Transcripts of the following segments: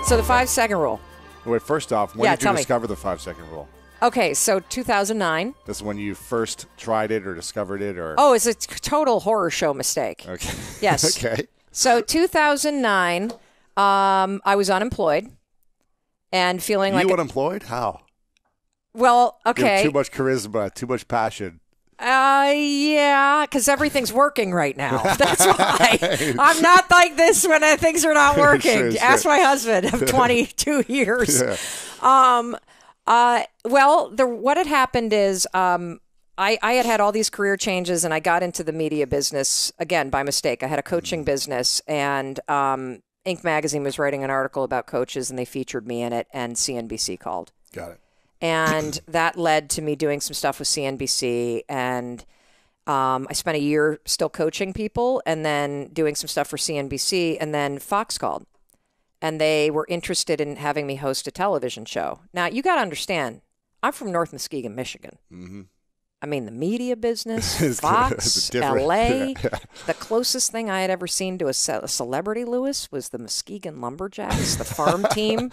So the 5-second rule. Wait, first off, when did you tell me. discover the 5-second rule? Okay, so 2009. This is when you first tried it or discovered it, or Oh, it's a total horror show mistake. okay, Yes. okay. So 2009, I was unemployed and feeling like unemployed? How? Well, You okay. have too much charisma, too much passion. Yeah, because everything's working right now. That's why. I'm not like this when things are not working. Sure. Ask my husband of 22 years. Yeah. What had happened is I had all these career changes, and I got into the media business, again, by mistake. I had a coaching business, and Inc. magazine was writing an article about coaches, and they featured me in it, and CNBC called. Got it. And that led to me doing some stuff with CNBC. And I spent a year still coaching people and then doing some stuff for CNBC. And then Fox called. And they were interested in having me host a television show. Now, you got to understand, I'm from North Muskegon, Michigan. Mm-hmm. I mean, the media business, Fox, LA. The closest thing I had ever seen to a celebrity, Lewis, was the Muskegon Lumberjacks, the farm team,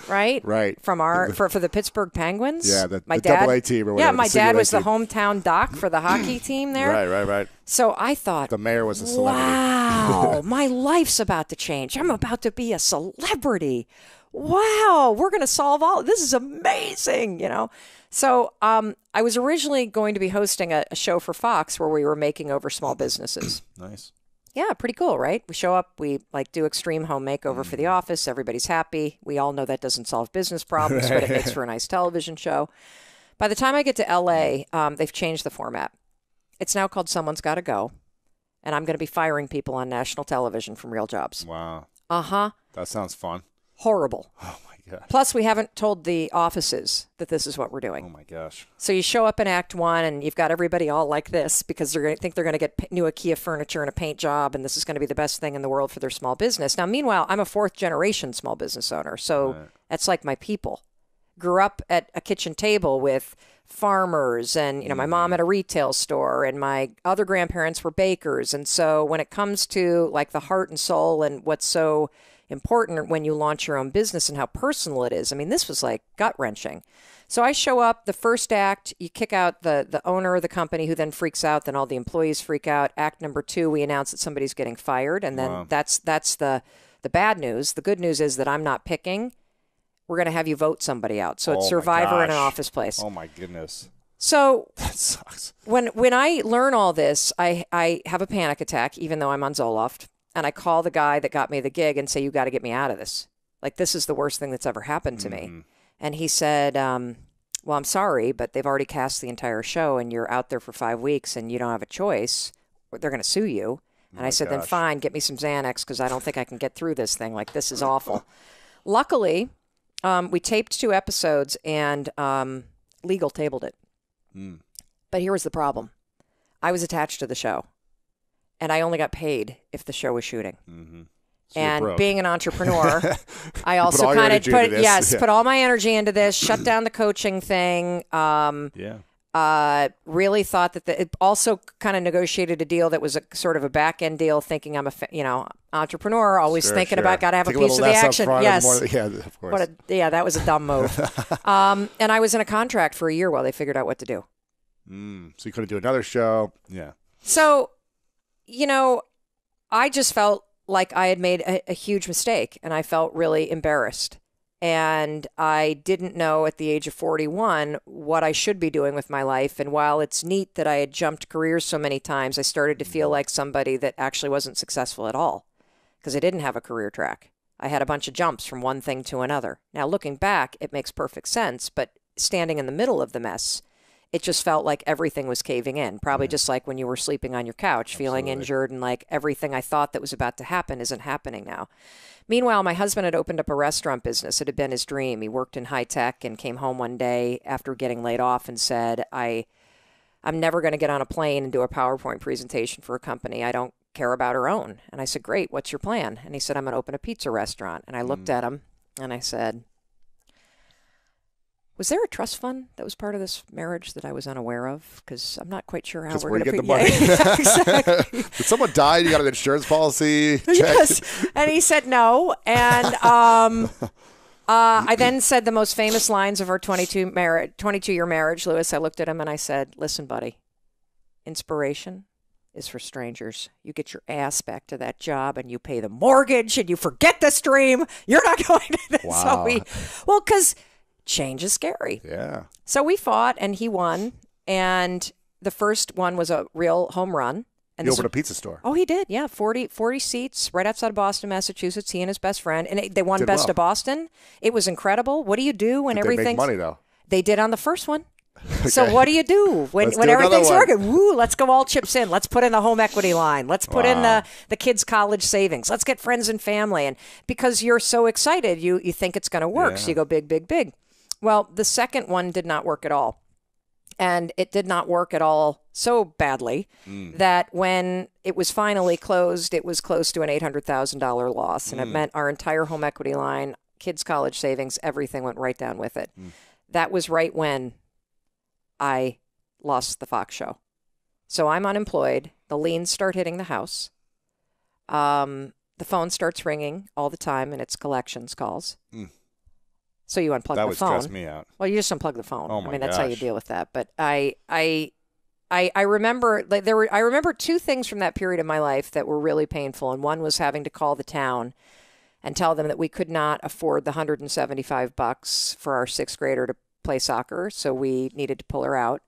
right? Right. From for the Pittsburgh Penguins. Yeah, the dad, AA team or whatever. Yeah, my dad was the hometown doc for the hockey team there. Right. So I thought, The mayor was a celebrity. wow, my life's about to change. I'm about to be a celebrity. Wow, we're going to solve this is amazing, So I was originally going to be hosting a show for Fox where we were making over small businesses. Nice. Yeah, pretty cool, right? We show up, we do extreme home makeover for the office. Everybody's happy. We all know that doesn't solve business problems, but it makes for a nice television show. By the time I get to LA, they've changed the format. It's now called Someone's Gotta Go, and I'm going to be firing people on national television from real jobs. Wow. Uh-huh. That sounds fun. Horrible. Oh, my gosh. Plus, we haven't told the offices that this is what we're doing. Oh, my gosh. So you show up in Act 1, and you've got everybody all like this because they're going to think they're going to get new IKEA furniture and a paint job, and this is going to be the best thing in the world for their small business. Now, meanwhile, I'm a 4th-generation small business owner, so that's like my people. Grew up at a kitchen table with farmers, and my mom had a retail store, and my other grandparents were bakers. And so when it comes to like the heart and soul and what's so important when you launch your own business and how personal it is, I mean, this was like gut-wrenching. So I show up, the first act, you kick out the owner of the company, who then freaks out, then all the employees freak out. Act number 2, we announce that somebody's getting fired, and then that's the bad news. The good news is that I'm not picking. We're going to have you vote somebody out. So it's Survivor in an office place. Oh, my goodness. So That sucks. when I learn all this, I have a panic attack, even though I'm on Zoloft. And I call the guy that got me the gig and say, you got to get me out of this. Like, this is the worst thing that's ever happened to me. And he said, well, I'm sorry, but they've already cast the entire show and you're out there for 5 weeks and you don't have a choice. They're going to sue you. And I said, then fine, get me some Xanax because I don't think I can get through this thing. Like, this is awful. Luckily, we taped 2 episodes and legal tabled it. But here was the problem. I was attached to the show. And I only got paid if the show was shooting. So and being an entrepreneur, I also kind of put all my energy into this, shut down the coaching thing. Really thought that it also kind of negotiated a deal that was a sort of a back end deal, thinking I'm a entrepreneur, always thinking about got to have a piece of the action. Yes, of course. That was a dumb move. And I was in a contract for a year while they figured out what to do. So you couldn't do another show. Yeah. So, I just felt like I had made a huge mistake, and I felt really embarrassed. And I didn't know at the age of 41 what I should be doing with my life. And while it's neat that I had jumped careers so many times, I started to feel like somebody that actually wasn't successful at all because I didn't have a career track. I had a bunch of jumps from one thing to another. Now, looking back, it makes perfect sense, but standing in the middle of the mess, it just felt like everything was caving in, probably just like when you were sleeping on your couch, feeling injured, and like everything I thought that was about to happen isn't happening now. Meanwhile, my husband had opened up a restaurant business. It had been his dream. He worked in high tech and came home one day after getting laid off and said, I'm never going to get on a plane and do a PowerPoint presentation for a company I don't care about or own. And I said, great, what's your plan? And he said, I'm going to open a pizza restaurant. And I looked at him and I said, was there a trust fund that was part of this marriage that I was unaware of? Because I'm not quite sure how we're going to get the money. Yeah, exactly. Did someone die? You got an insurance policy? Check? Yes. And he said no. And I then said the most famous lines of our 22-year marriage, Lewis. I looked at him and I said, listen, buddy, inspiration is for strangers. You get your ass back to that job and you pay the mortgage and you forget this dream. You're not going to this. Wow. So because change is scary. Yeah. So we fought and he won. And the first one was a real home run. And He opened a pizza store. Oh, he did. Yeah. 40 seats right outside of Boston, Massachusetts. He and his best friend. And they won Did Best well. of Boston. It was incredible. What do you do when Did they everything's... make money, though? They did on the first one. So what do you do when Let's do another everything's one. working? Woo, let's go all chips in. Let's put in the home equity line. Let's put in the kids' college savings. Let's get friends and family. And because you're so excited, you think it's going to work. So you go big, big, big. Well, the second one did not work at all. And it did not work at all so badly that when it was finally closed, it was close to an $800,000 loss. And it meant our entire home equity line, kids' college savings, everything went right down with it. That was right when I lost the Fox show. So I'm unemployed. The liens start hitting the house. The phone starts ringing all the time, and it's collections calls. So you unplug the phone. That would stress me out. Well, you just unplug the phone. Oh my I mean, that's how you gosh. deal with that. But I remember I remember two things from that period of my life that were really painful, and one was having to call the town and tell them that we could not afford the $175 for our sixth grader to play soccer, so we needed to pull her out.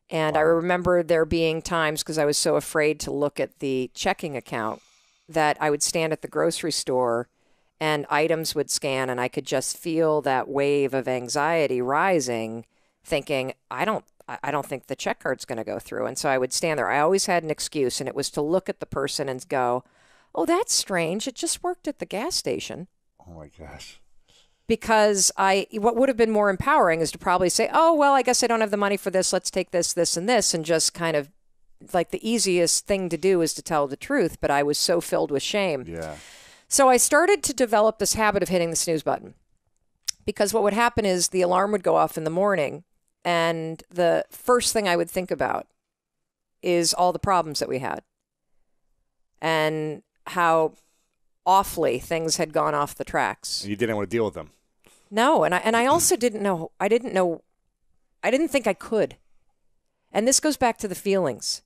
And I remember there being times, because I was so afraid to look at the checking account, that I would stand at the grocery store and items would scan and I could just feel that wave of anxiety rising, thinking, I don't think the check card's going to go through. And so I would stand there. I always had an excuse, and it was to look at the person and go, oh, that's strange. It just worked at the gas station. Oh, my gosh. Because what would have been more empowering is to probably say, oh, well, I guess I don't have the money for this. Let's take this, this, and this. And just kind of like the easiest thing to do is to tell the truth. But I was so filled with shame. Yeah. So I started to develop this habit of hitting the snooze button. Because what would happen is the alarm would go off in the morning. And the first thing I would think about is all the problems that we had. And how awfully things had gone off the tracks. And you didn't want to deal with them. No, and I also didn't know. I didn't think I could. And this goes back to the feelings.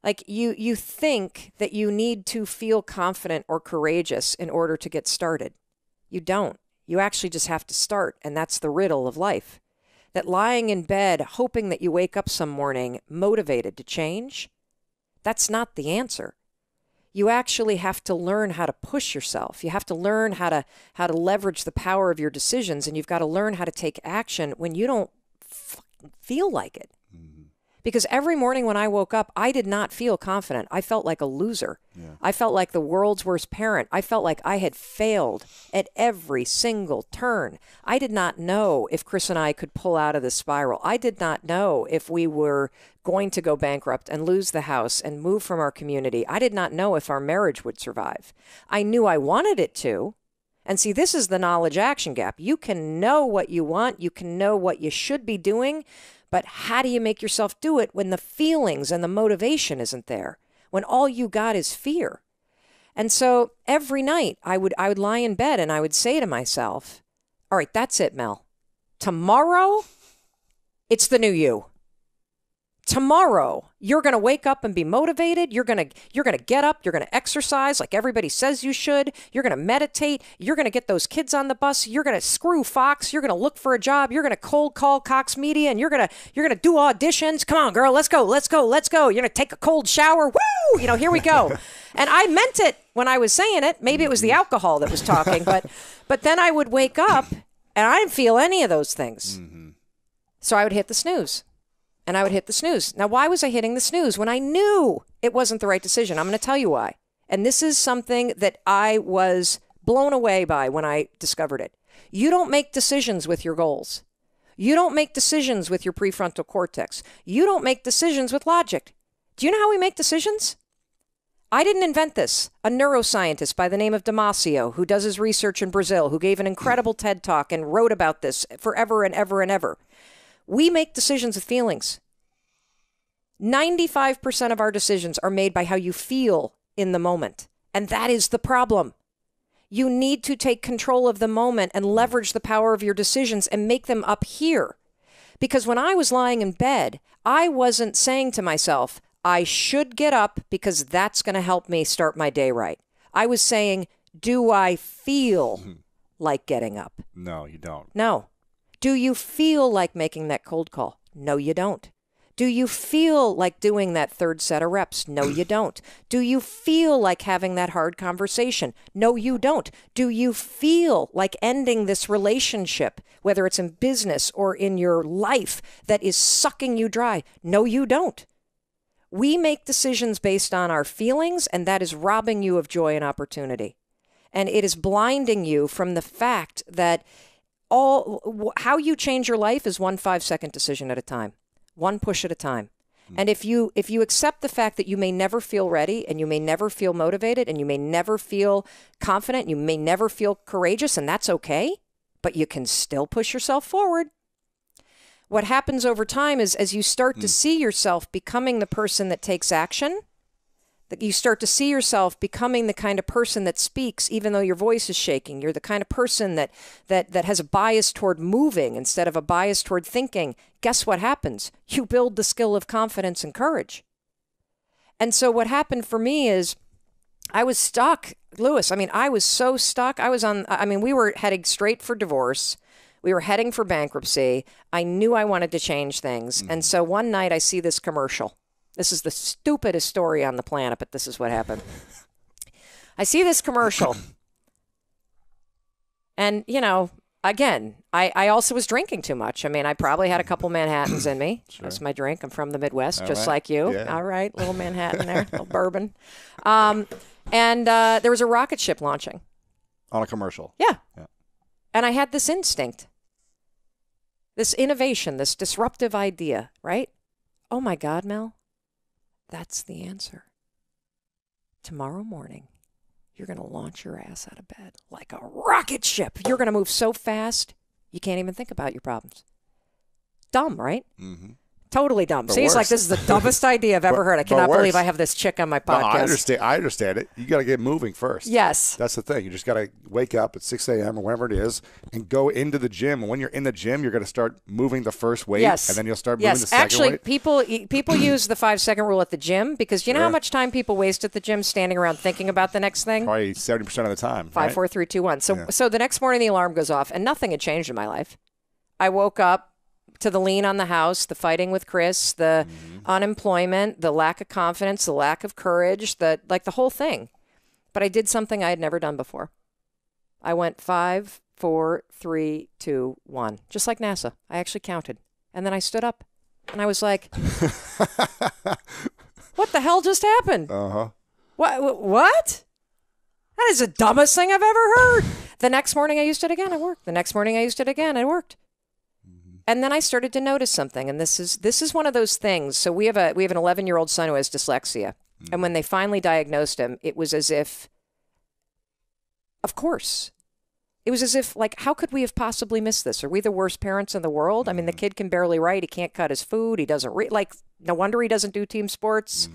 Like you think that you need to feel confident or courageous in order to get started. You don't. You actually just have to start, and that's the riddle of life. That lying in bed, hoping that you wake up some morning motivated to change, that's not the answer. You actually have to learn how to push yourself. You have to learn how to leverage the power of your decisions, and you've got to learn how to take action when you don't feel like it. Because every morning when I woke up, I did not feel confident. I felt like a loser. Yeah. I felt like the world's worst parent. I felt like I had failed at every single turn. I did not know if Chris and I could pull out of this spiral. I did not know if we were going to go bankrupt and lose the house and move from our community. I did not know if our marriage would survive. I knew I wanted it to. And see, this is the knowledge action gap. You can know what you want. You can know what you should be doing. But how do you make yourself do it when the feelings and the motivation isn't there? When all you got is fear? And so every night I would lie in bed and I would say to myself, all right, that's it, Mel. Tomorrow, it's the new you. Tomorrow, you're going to wake up and be motivated. You're going to get up. You're going to exercise like everybody says you should. You're going to meditate. You're going to get those kids on the bus. You're going to screw Fox. You're going to look for a job. You're going to cold call Cox Media, and you're going to do auditions. Come on, girl. Let's go. Let's go. Let's go. You're going to take a cold shower. Woo! Here we go. And I meant it when I was saying it. Maybe it was the alcohol that was talking, but then I would wake up and I didn't feel any of those things. So I would hit the snooze. And I would hit the snooze. Now, why was I hitting the snooze when I knew it wasn't the right decision? I'm going to tell you why. And this is something that I was blown away by when I discovered it. You don't make decisions with your goals. You don't make decisions with your prefrontal cortex. You don't make decisions with logic. Do you know how we make decisions? I didn't invent this. A neuroscientist by the name of Damasio, who does his research in Brazil, who gave an incredible TED Talk and wrote about this forever and ever and ever. We make decisions with feelings. 95% of our decisions are made by how you feel in the moment. And that is the problem. You need to take control of the moment and leverage the power of your decisions and make them up here. Because when I was lying in bed, I wasn't saying to myself, I should get up because that's going to help me start my day right. I was saying, do I feel like getting up? No, you don't. No. Do you feel like making that cold call? No, you don't. Do you feel like doing that third set of reps? No, you don't. Do you feel like having that hard conversation? No, you don't. Do you feel like ending this relationship, whether it's in business or in your life, that is sucking you dry? No, you don't. We make decisions based on our feelings, and that is robbing you of joy and opportunity. And it is blinding you from the fact that how you change your life is 1 5-second decision at a time. One push at a time. And if you accept the fact that you may never feel ready and you may never feel motivated and you may never feel confident, you may never feel courageous, and that's okay, but you can still push yourself forward. What happens over time is as you start to see yourself becoming the person that takes action, that you start to see yourself becoming the kind of person that speaks even though your voice is shaking. You're the kind of person that has a bias toward moving instead of a bias toward thinking. Guess what happens? You build the skill of confidence and courage. And so what happened for me is I was stuck, Lewis. I was so stuck. We were heading straight for divorce. We were heading for bankruptcy. I knew I wanted to change things. And so one night I see this commercial. This is the stupidest story on the planet, but this is what happened. I see this commercial. And, again, I also was drinking too much. I probably had a couple Manhattans in me. Sure. That's my drink. I'm from the Midwest, just like you. Yeah. All right, little Manhattan there, little bourbon. And there was a rocket ship launching. On a commercial. Yeah. And I had this instinct, this innovation, this disruptive idea, right? Oh, my God, Mel. That's the answer. Tomorrow morning, you're going to launch your ass out of bed like a rocket ship. You're going to move so fast, you can't even think about your problems. Dumb, right? Mm-hmm. Totally dumb. But Seems like this is the dumbest idea I've ever heard. I cannot believe I have this chick on my podcast. No, I understand it. You got to get moving first. Yes. That's the thing. You just got to wake up at 6 a.m. or whenever it is and go into the gym. And when you're in the gym, you're going to start moving the first weight. Yes. And then you'll start moving the second weight. Actually, people use the 5-second rule at the gym because you know how much time people waste at the gym standing around thinking about the next thing? Probably 70% of the time. 5, 4, 3, 2, 1. So the next morning the alarm goes off and nothing had changed in my life. I woke up to the lien on the house, the fighting with Chris, the unemployment, the lack of confidence, the lack of courage, the whole thing. But I did something I had never done before. I went 5, 4, 3, 2, 1, just like NASA. I actually counted. And then I stood up and I was like, what the hell just happened? Uh-huh. What? That is the dumbest thing I've ever heard. The next morning I used it again, it worked. The next morning I used it again, it worked. And then I started to notice something, and this is one of those things. So we have an 11-year-old son who has dyslexia, and when they finally diagnosed him, it was as if, of course, it was as if how could we have possibly missed this? Are we the worst parents in the world? The kid can barely write, he can't cut his food, he doesn't read. No wonder he doesn't do team sports.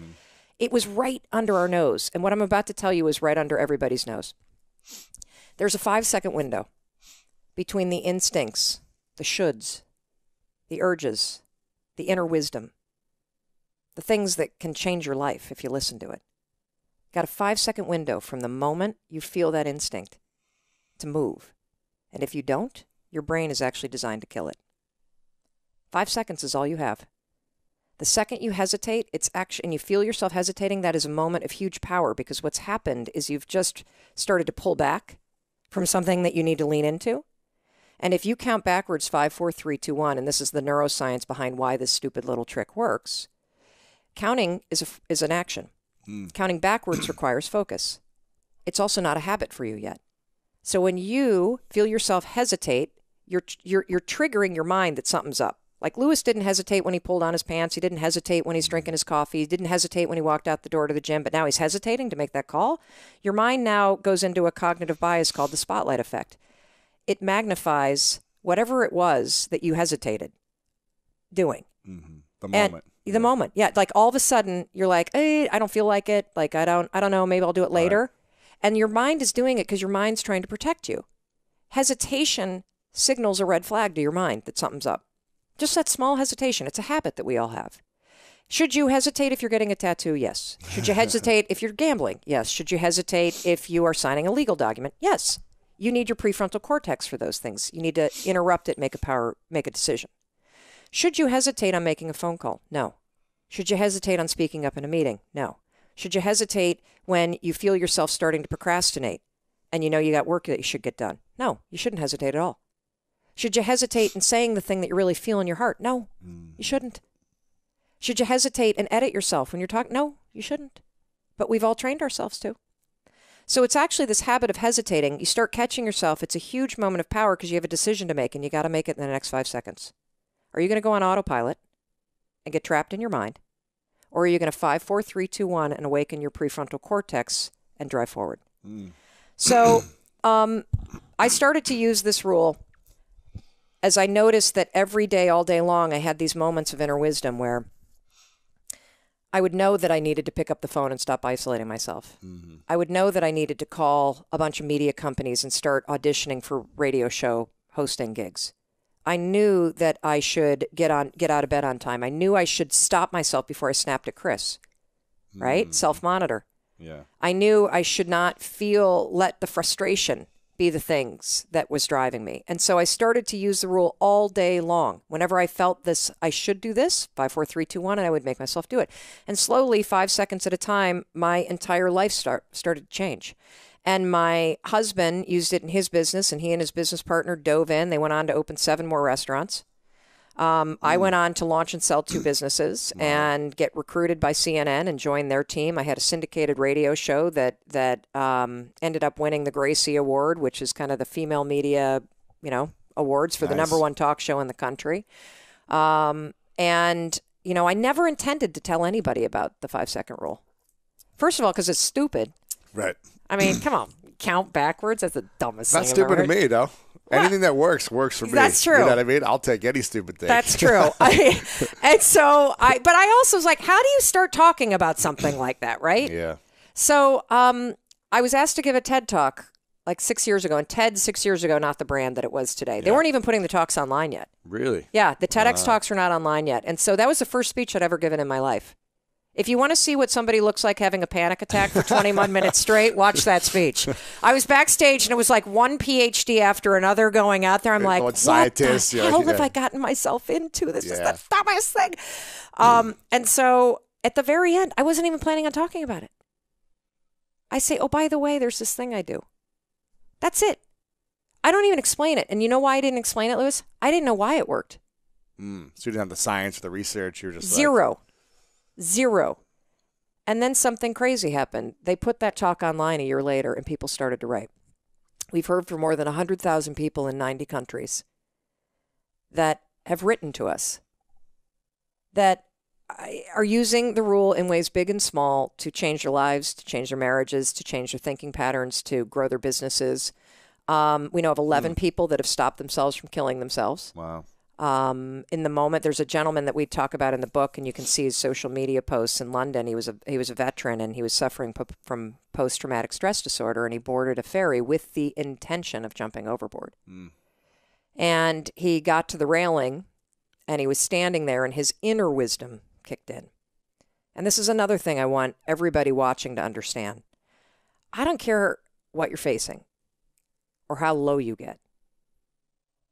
It was right under our nose, and what I'm about to tell you is right under everybody's nose. There's a 5-second window between the instincts, the shoulds, the urges, the inner wisdom, the things that can change your life if you listen to it. Got a 5-second window from the moment you feel that instinct to move. And if you don't, your brain is actually designed to kill it. 5 seconds is all you have. The second you hesitate, and you feel yourself hesitating, that is a moment of huge power because what's happened is you've just started to pull back from something that you need to lean into. And if you count backwards 5, 4, 3, 2, 1, and this is the neuroscience behind why this stupid little trick works, counting is an action. Counting backwards requires focus. It's also not a habit for you yet. So when you feel yourself hesitate, you're triggering your mind that something's up. Like Lewis didn't hesitate when he pulled on his pants. He didn't hesitate when he's drinking his coffee. He didn't hesitate when he walked out the door to the gym, but now he's hesitating to make that call. Your mind now goes into a cognitive bias called the spotlight effect. It magnifies whatever it was that you hesitated doing. The moment. The moment. Yeah. All of a sudden you're like, hey, I don't feel like it. I don't know. Maybe I'll do it later. Right. And your mind is doing it because your mind's trying to protect you. Hesitation signals a red flag to your mind that something's up. Just that small hesitation. It's a habit that we all have. Should you hesitate if you're getting a tattoo? Yes. Should you hesitate if you're gambling? Yes. Should you hesitate if you are signing a legal document? Yes. You need your prefrontal cortex for those things. You need to interrupt it, make a decision. Should you hesitate on making a phone call? No. Should you hesitate on speaking up in a meeting? No. Should you hesitate when you feel yourself starting to procrastinate and you know you got work that you should get done? No, you shouldn't hesitate at all. Should you hesitate in saying the thing that you really feel in your heart? No, you shouldn't. Should you hesitate and edit yourself when you're talking? No, you shouldn't. But we've all trained ourselves to. So it's actually this habit of hesitating. You start catching yourself. It's a huge moment of power because you have a decision to make and you got to make it in the next 5 seconds. Are you going to go on autopilot and get trapped in your mind? Or are you going to 5, 4, 3, 2, 1 and awaken your prefrontal cortex and drive forward? So I started to use this rule as I noticed that every day, all day long, I had these moments of inner wisdom where I would know that I needed to pick up the phone and stop isolating myself. I would know that I needed to call a bunch of media companies and start auditioning for radio show hosting gigs. I knew that I should get out of bed on time. I knew I should stop myself before I snapped at Chris, right? Self-monitor. Yeah. I knew I should not let the frustration be the things that was driving me. And so I started to use the rule all day long. Whenever I felt this, I should do this, 5, 4, 3, 2, 1, and I would make myself do it. And slowly, 5 seconds at a time, my entire life started to change. And my husband used it in his business, and he and his business partner dove in. They went on to open 7 more restaurants. I went on to launch and sell 2 businesses and get recruited by CNN and join their team. I had a syndicated radio show that ended up winning the Gracie Award, which is kind of the female media, awards for the #1 talk show in the country. And, I never intended to tell anybody about the 5-second rule. First of all, because it's stupid. Right. I mean, come on. Count backwards? That's the dumbest thing Not stupid to me, though. What? Anything that works for me. That's true. You know what I mean? I'll take any stupid thing. That's true. But I also was like, how do you start talking about something like that, right? Yeah. So I was asked to give a TED Talk like 6 years ago, and TED 6 years ago, not the brand that it was today. They weren't even putting the talks online yet. Really? Yeah, the TEDx talks were not online yet. And so that was the first speech I'd ever given in my life. If you want to see what somebody looks like having a panic attack for 21 minutes straight, watch that speech. I was backstage, and it was like one PhD after another going out there. I'm like, what the hell have I gotten myself into? This is the dumbest thing. And so at the very end, I wasn't even planning on talking about it. I say, oh, by the way, there's this thing I do. That's it. I don't even explain it. And you know why I didn't explain it, Lewis? I didn't know why it worked. So you didn't have the science or the research. You were just Zero. And then something crazy happened. They put that talk online a year later, and people started to write. We've heard from more than 100,000 people in 90 countries that have written to us that are using the rule in ways big and small to change their lives, to change their marriages, to change their thinking patterns, to grow their businesses. We know of 11 people that have stopped themselves from killing themselves. Wow. In the moment, there's a gentleman that we talk about in the book, and you can see his social media posts in London. He was a veteran, and he was suffering from post-traumatic stress disorder, and he boarded a ferry with the intention of jumping overboard. And he got to the railing, and he was standing there, and his inner wisdom kicked in. And this is another thing I want everybody watching to understand. I don't care what you're facing or how low you get.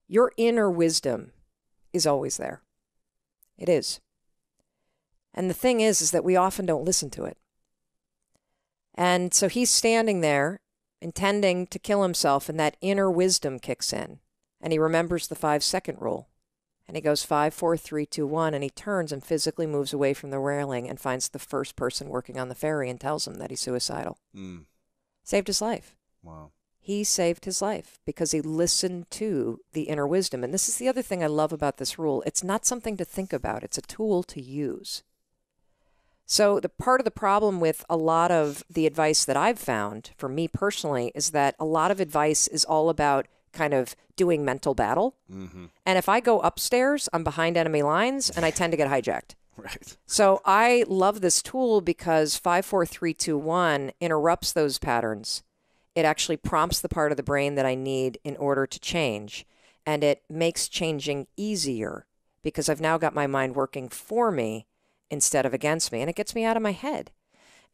Your inner wisdom is always there. It is. And the thing is that we often don't listen to it. And so he's standing there intending to kill himself, and that inner wisdom kicks in. And he remembers the 5-second rule. And he goes 5, 4, 3, 2, 1, and he turns and physically moves away from the railing and finds the first person working on the ferry and tells him that he's suicidal. Saved his life. Wow. He saved his life because he listened to the inner wisdom. And this is the other thing I love about this rule. It's not something to think about. It's a tool to use. So the part of the problem with a lot of the advice that I've found, for me personally, is that a lot of advice is all about kind of doing mental battle. And if I go upstairs, I'm behind enemy lines, and I tend to get hijacked. Right. So I love this tool because 5, 4, 3, 2, 1 interrupts those patterns it actually prompts the part of the brain that I need in order to change. And it makes changing easier because I've now got my mind working for me instead of against me. And it gets me out of my head.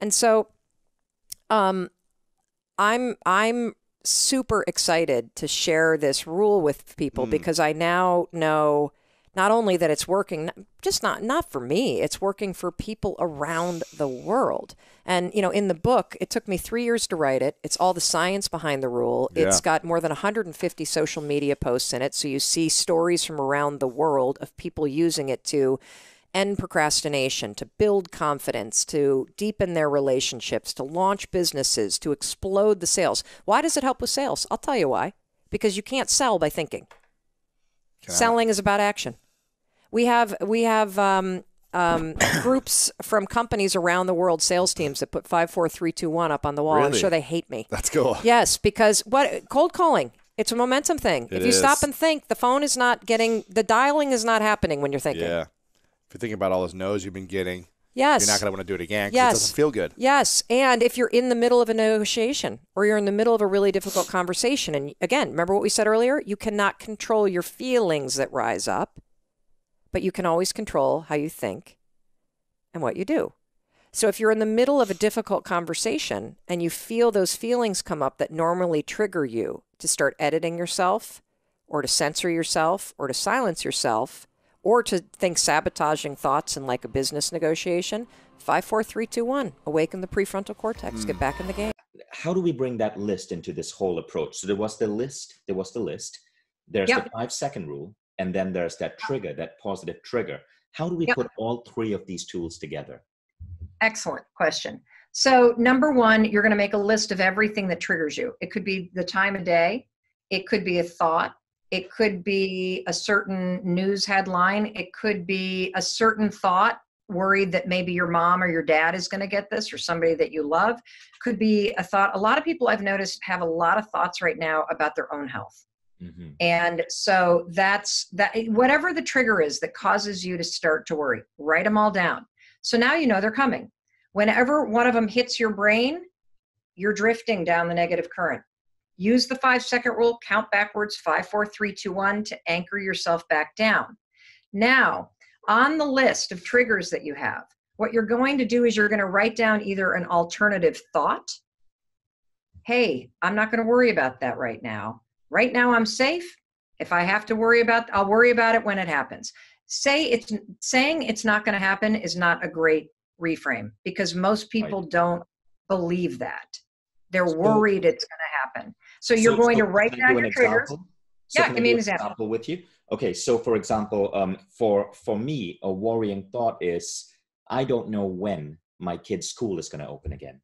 And so I'm super excited to share this rule with people because I now know not only that it's working, just not for me, it's working for people around the world. And, you know, in the book, it took me 3 years to write it. It's all the science behind the rule. Yeah. It's got more than 150 social media posts in it. So you see stories from around the world of people using it to end procrastination, to build confidence, to deepen their relationships, to launch businesses, to explode the sales. Why does it help with sales? I'll tell you why. Because you can't sell by thinking. Selling is about action. We have groups from companies around the world, sales teams that put 5, 4, 3, 2, 1 up on the wall. Really? I'm sure they hate me. That's cool. Yes, because cold calling, it's a momentum thing. If you stop and think, the phone is not getting, the dialing is not happening when you're thinking. Yeah. If you're thinking about all those no's you've been getting, yes, you're not going to want to do it again because it doesn't feel good. Yes, and if you're in the middle of a negotiation or you're in the middle of a really difficult conversation, and again, remember what we said earlier? You cannot control your feelings that rise up, but you can always control how you think and what you do. So if you're in the middle of a difficult conversation and you feel those feelings come up that normally trigger you to start editing yourself or to censor yourself or to silence yourself, or to think sabotaging thoughts in like a business negotiation, 5, 4, 3, 2, 1, awaken the prefrontal cortex, get back in the game. How do we bring that list into this whole approach? So there was the list, there's the 5-second rule, and then there's that trigger, that positive trigger. How do we put all three of these tools together? Excellent question. So number one, you're going to make a list of everything that triggers you. It could be the time of day. It could be a thought. It could be a certain news headline. It could be a certain thought, worried that maybe your mom or your dad is going to get this or somebody that you love. Could be a thought. A lot of people I've noticed have a lot of thoughts right now about their own health. Mm-hmm. And so that's that. Whatever the trigger is that causes you to start to worry, write them all down. So now you know they're coming. Whenever one of them hits your brain, you're drifting down the negative current. Use the 5-second rule, count backwards, 5, 4, 3, 2, 1 to anchor yourself back down. Now, on the list of triggers that you have, what you're going to do is you're going to write down either an alternative thought. Hey, I'm not going to worry about that right now. Right now I'm safe. If I have to worry about, I'll worry about it when it happens. Saying it's not going to happen is not a great reframe because most people don't believe that. They're worried it's going to happen. So you're going to write down your triggers. Yeah, give me an example with you. Okay, so for example, for me, a worrying thought is, I don't know when my kid's school is going to open again,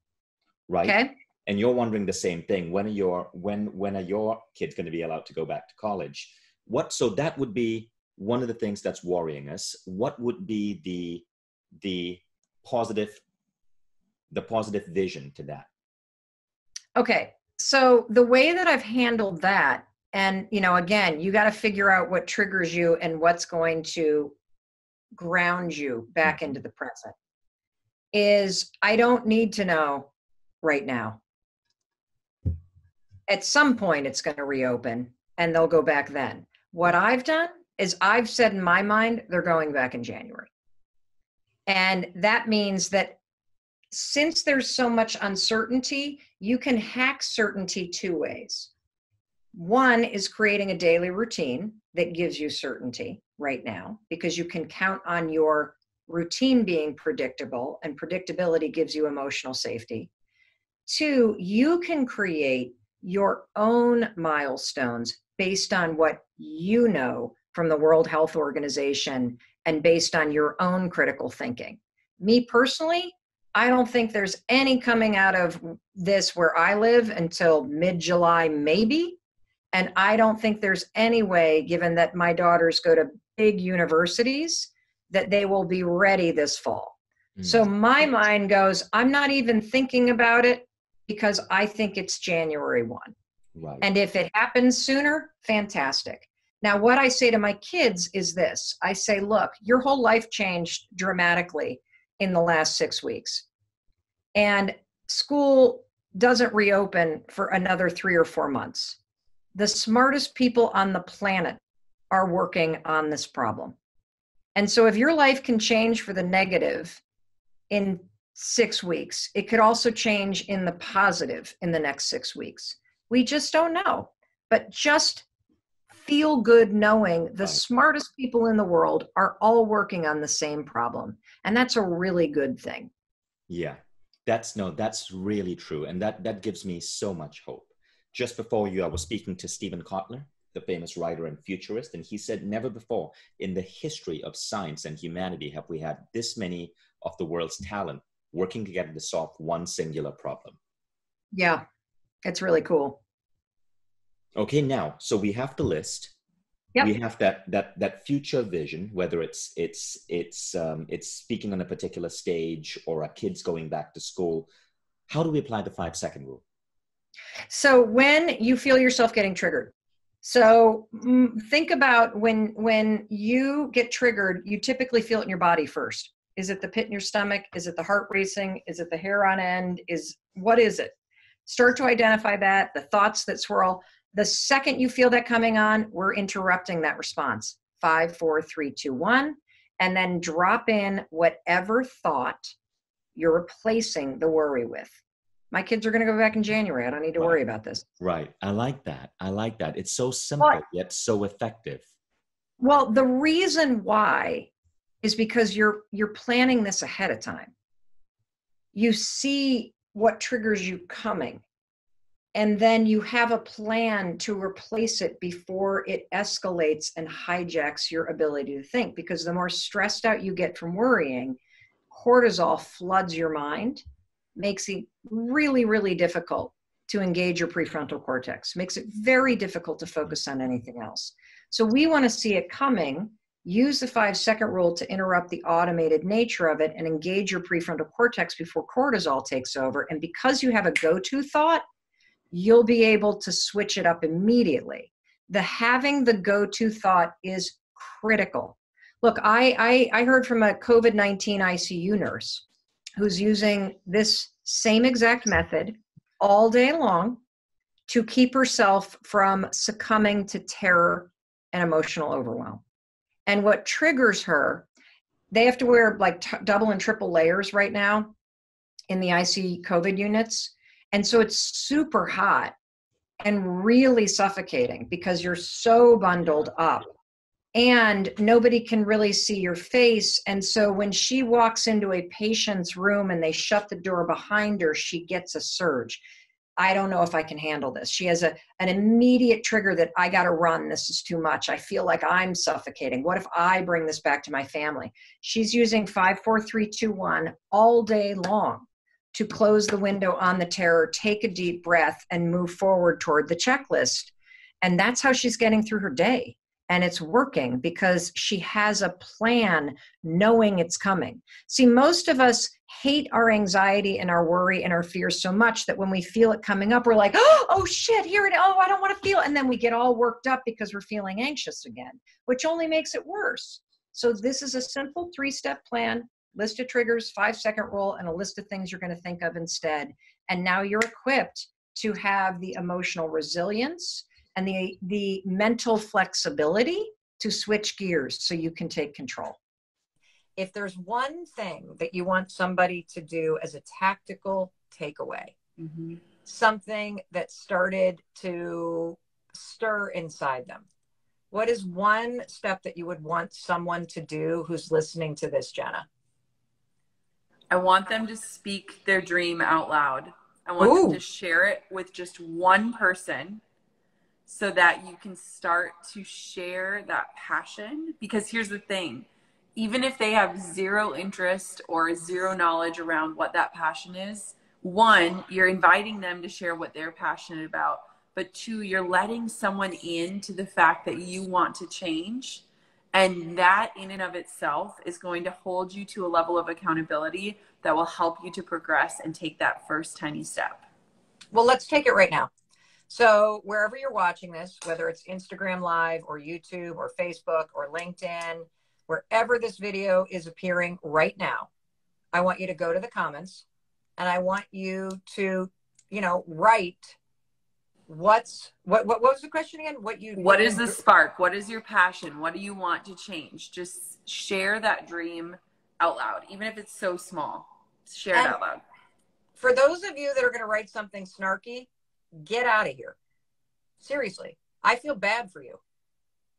right? Okay. And you're wondering the same thing. When are your kids going to be allowed to go back to college? So that would be one of the things that's worrying us. What would be the positive vision to that? Okay. So the way that I've handled that, and, again, you got to figure out what triggers you and what's going to ground you back into the present, is I don't need to know right now. At some point, it's going to reopen and they'll go back then. What I've done is I've said in my mind, they're going back in January. And that means that since there's so much uncertainty, you can hack certainty 2 ways. One is creating a daily routine that gives you certainty right now, because you can count on your routine being predictable, and predictability gives you emotional safety. 2, you can create your own milestones based on what you know from the World Health Organization and based on your own critical thinking. Me personally, I don't think there's any coming out of this where I live until mid-July, maybe. And I don't think there's any way, given that my daughters go to big universities, that they will be ready this fall. So my mind goes, I'm not even thinking about it because I think it's January 1. Right. And if it happens sooner, fantastic. Now, what I say to my kids is this. I say, look, your whole life changed dramatically in the last 6 weeks. And school doesn't reopen for another 3 or 4 months. The smartest people on the planet are working on this problem. And so if your life can change for the negative in 6 weeks, it could also change in the positive in the next 6 weeks. We just don't know. But just feel good knowing the smartest people in the world are all working on the same problem. And that's a really good thing. Yeah, that's really true. And that gives me so much hope. Just before you, I was speaking to Stephen Kotler, the famous writer and futurist, and he said never before in the history of science and humanity have we had this many of the world's talent working together to solve one singular problem. Yeah, it's really cool. Okay, now, so we have the list. Yep. We have that future vision, whether it's speaking on a particular stage or our kids going back to school. How do we apply the 5-second rule? So when you feel yourself getting triggered, so think about when you get triggered, you typically feel it in your body first. Is it the pit in your stomach? Is it the heart racing? Is it the hair on end? What is it? Start to identify that, the thoughts that swirl. The second you feel that coming on, we're interrupting that response. 5, 4, 3, 2, 1. And then drop in whatever thought you're replacing the worry with. My kids are going to go back in January. I don't need to worry about this. Right. I like that. It's so simple, yet so effective. Well, the reason why is because you're planning this ahead of time. You see what triggers you coming. And then you have a plan to replace it before it escalates and hijacks your ability to think. Because the more stressed out you get from worrying, cortisol floods your mind, makes it really, really difficult to engage your prefrontal cortex, makes it very difficult to focus on anything else. So we want to see it coming, use the 5-second rule to interrupt the automated nature of it and engage your prefrontal cortex before cortisol takes over. And because you have a go-to thought, you'll be able to switch it up immediately. Having the go-to thought is critical. Look, I heard from a COVID-19 ICU nurse who's using this same exact method all day long to keep herself from succumbing to terror and emotional overwhelm. And what triggers her, they have to wear like double and triple layers right now in the IC COVID units. And so it's super hot and really suffocating because you're so bundled up and nobody can really see your face. And so when she walks into a patient's room and they shut the door behind her, she gets a surge. I don't know if I can handle this. She has an immediate trigger that I got to run. This is too much. I feel like I'm suffocating. What if I bring this back to my family? She's using 5, 4, 3, 2, 1 all day long to close the window on the terror, take a deep breath, and move forward toward the checklist. And that's how she's getting through her day. And it's working because she has a plan knowing it's coming. See, most of us hate our anxiety and our worry and our fears so much that when we feel it coming up, we're like, oh shit, here it is. Oh, I don't want to feel it. And then we get all worked up because we're feeling anxious again, which only makes it worse. So this is a simple 3-step plan. List of triggers, 5-second rule, and a list of things you're going to think of instead. And now you're equipped to have the emotional resilience and the mental flexibility to switch gears so you can take control. If there's one thing that you want somebody to do as a tactical takeaway, something that started to stir inside them, what is one step that you would want someone to do who's listening to this, Jenna? I want them to speak their dream out loud. I want them to share it with just one person so that you can start to share that passion. Because here's the thing, even if they have zero interest or zero knowledge around what that passion is, 1, you're inviting them to share what they're passionate about. But 2, you're letting someone into the fact that you want to change. And that in and of itself is going to hold you to a level of accountability that will help you to progress and take that first tiny step. Well, let's take it right now. So wherever you're watching this, whether it's Instagram Live or YouTube or Facebook or LinkedIn, wherever this video is appearing right now, I want you to go to the comments and I want you to write what was the question again? What is the spark? What is your passion? What do you want to change? Just share that dream out loud, even if it's so small. Share it out loud. For those of you that are going to write something snarky, get out of here. Seriously, I feel bad for you.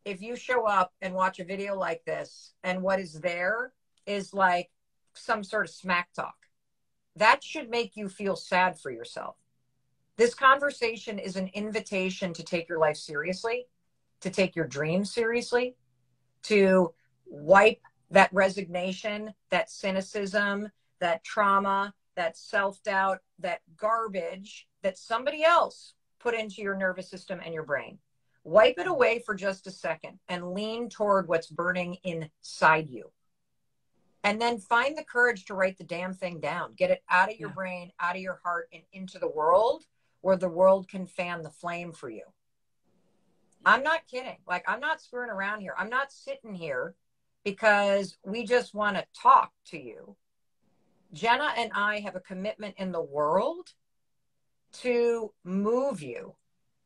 If you show up and watch a video like this and what is there is like some sort of smack talk, that should make you feel sad for yourself. This conversation is an invitation to take your life seriously, to take your dreams seriously, to wipe that resignation, that cynicism, that trauma, that self-doubt, that garbage that somebody else put into your nervous system and your brain. Wipe it away for just a second and lean toward what's burning inside you. And then find the courage to write the damn thing down. Get it out of your brain, out of your heart, and into the world where the world can fan the flame for you. I'm not kidding. Like, I'm not screwing around here. I'm not sitting here because we just want to talk to you. Jenna and I have a commitment in the world to move you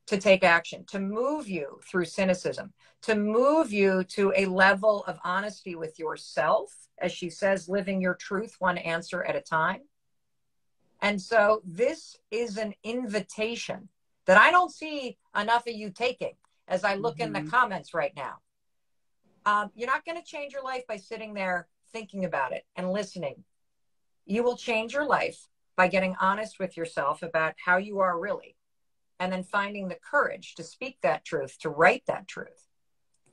to take action, to move you through cynicism, to move you to a level of honesty with yourself, as she says, living your truth one answer at a time. And so this is an invitation that I don't see enough of you taking as I look in the comments right now. You're not going to change your life by sitting there thinking about it and listening. You will change your life by getting honest with yourself about how you are really, and then finding the courage to speak that truth, to write that truth,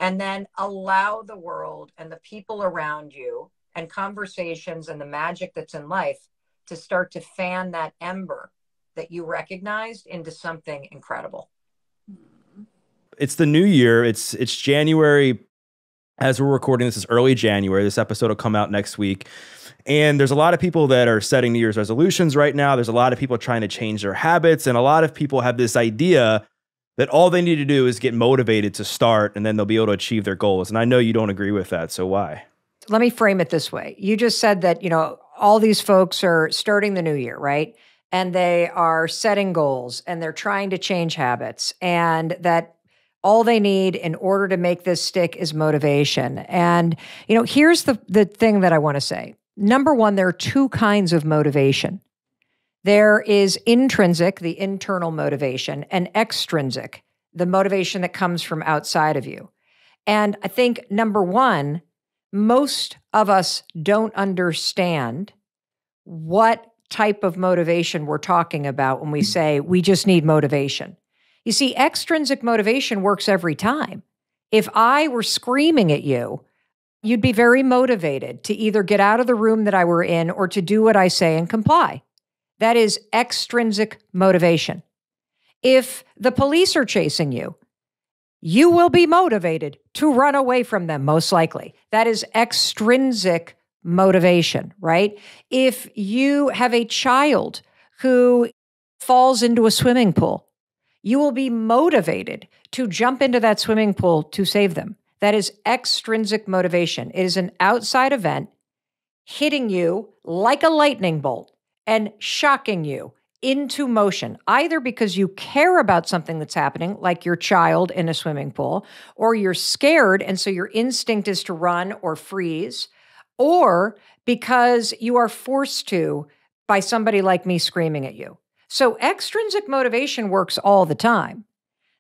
and then allow the world and the people around you and conversations and the magic that's in life to start to fan that ember that you recognized into something incredible. It's the new year. It's January. As we're recording, this is early January. This episode will come out next week. And there's a lot of people that are setting New Year's resolutions right now. There's a lot of people trying to change their habits. And a lot of people have this idea that all they need to do is get motivated to start, and then they'll be able to achieve their goals. And I know you don't agree with that. So why? Let me frame it this way. You just said that, all these folks are starting the new year, right? And they are setting goals and they're trying to change habits, and that all they need in order to make this stick is motivation. And, here's the thing that I want to say. Number one, there are two kinds of motivation. There is intrinsic, the internal motivation, and extrinsic, the motivation that comes from outside of you. And I think, number one, most of us don't understand what type of motivation we're talking about when we say we just need motivation. You see, extrinsic motivation works every time. If I were screaming at you, you'd be very motivated to either get out of the room that I were in or to do what I say and comply. That is extrinsic motivation. If the police are chasing you, you will be motivated to run away from them, most likely. That is extrinsic motivation, right? If you have a child who falls into a swimming pool, you will be motivated to jump into that swimming pool to save them. That is extrinsic motivation. It is an outside event hitting you like a lightning bolt and shocking you into motion, either because you care about something that's happening, like your child in a swimming pool, or you're scared, and so your instinct is to run or freeze, or because you are forced to by somebody like me screaming at you. So extrinsic motivation works all the time.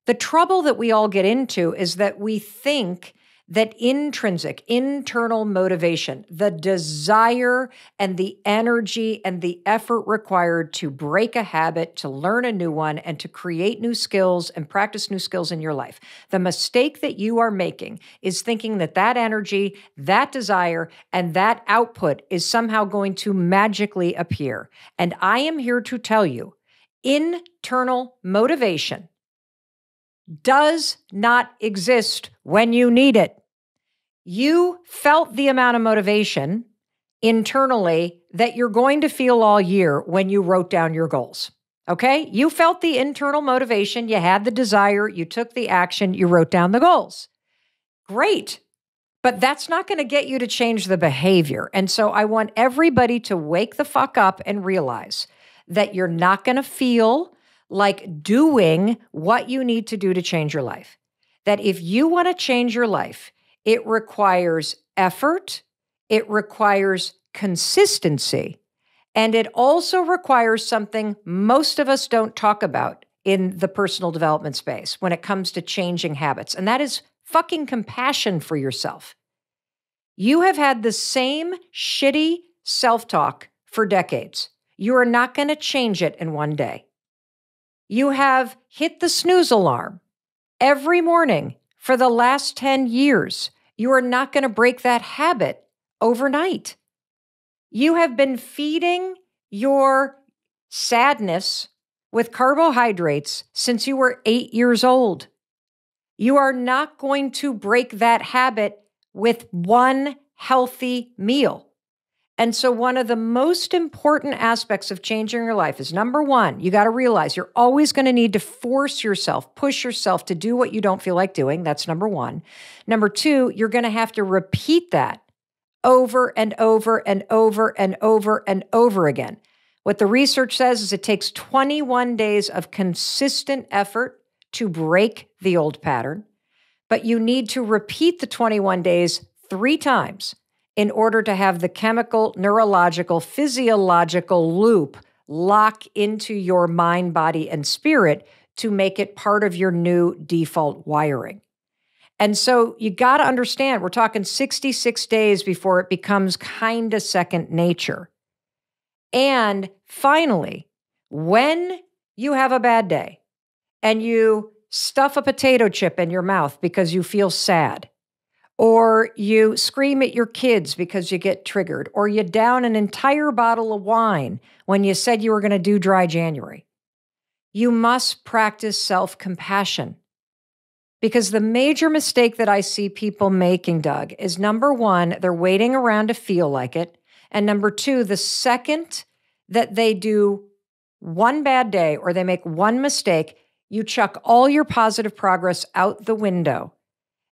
The trouble that we all get into is that we think that intrinsic, internal motivation, the desire and the energy and the effort required to break a habit, to learn a new one, and to create new skills and practice new skills in your life. The mistake that you are making is thinking that that energy, that desire, and that output is somehow going to magically appear. And I am here to tell you, internal motivation does not exist when you need it. You felt the amount of motivation internally that you're going to feel all year when you wrote down your goals. Okay? You felt the internal motivation, you had the desire, you took the action, you wrote down the goals. Great. But that's not going to get you to change the behavior. And so I want everybody to wake the fuck up and realize that you're not going to feel like doing what you need to do to change your life. That if you want to change your life, it requires effort, it requires consistency, and it also requires something most of us don't talk about in the personal development space when it comes to changing habits, and that is fucking compassion for yourself. You have had the same shitty self-talk for decades. You are not going to change it in one day. You have hit the snooze alarm every morning for the last 10 years. You are not going to break that habit overnight. You have been feeding your sadness with carbohydrates since you were 8 years old. You are not going to break that habit with one healthy meal. And so one of the most important aspects of changing your life is, number one, you got to realize you're always going to need to force yourself, push yourself to do what you don't feel like doing. That's number one. Number two, you're going to have to repeat that over and over and over and over and over again. What the research says is it takes 21 days of consistent effort to break the old pattern, but you need to repeat the 21 days 3 times in order to have the chemical, neurological, physiological loop lock into your mind, body, and spirit to make it part of your new default wiring. And so you got to understand, we're talking 66 days before it becomes kind of second nature. And finally, when you have a bad day and you stuff a potato chip in your mouth because you feel sad, or you scream at your kids because you get triggered, or you down an entire bottle of wine when you said you were going to do dry January, you must practice self-compassion. Because the major mistake that I see people making, Doug, is number one, they're waiting around to feel like it. And number two, the second that they do one bad day or they make one mistake, you chuck all your positive progress out the window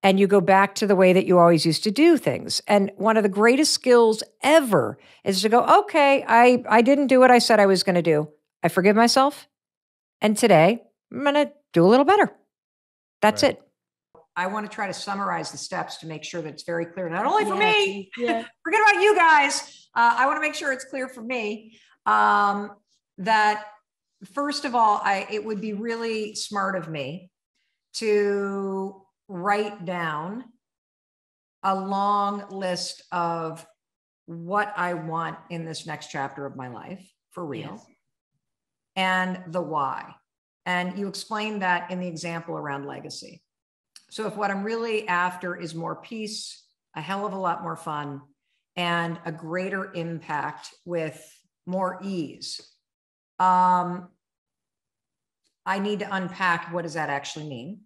and you go back to the way that you always used to do things. And one of the greatest skills ever is to go, okay, I didn't do what I said I was going to do. I forgive myself. And today I'm going to do a little better. That's right. It. I want to try to summarize the steps to make sure that it's very clear, not only for me, forget about you guys. I want to make sure it's clear for me that first of all, it would be really smart of me to write down a long list of what I want in this next chapter of my life for real, and the why. And you explained that in the example around legacy. So if what I'm really after is more peace, a hell of a lot more fun, and a greater impact with more ease, I need to unpack what does that actually mean?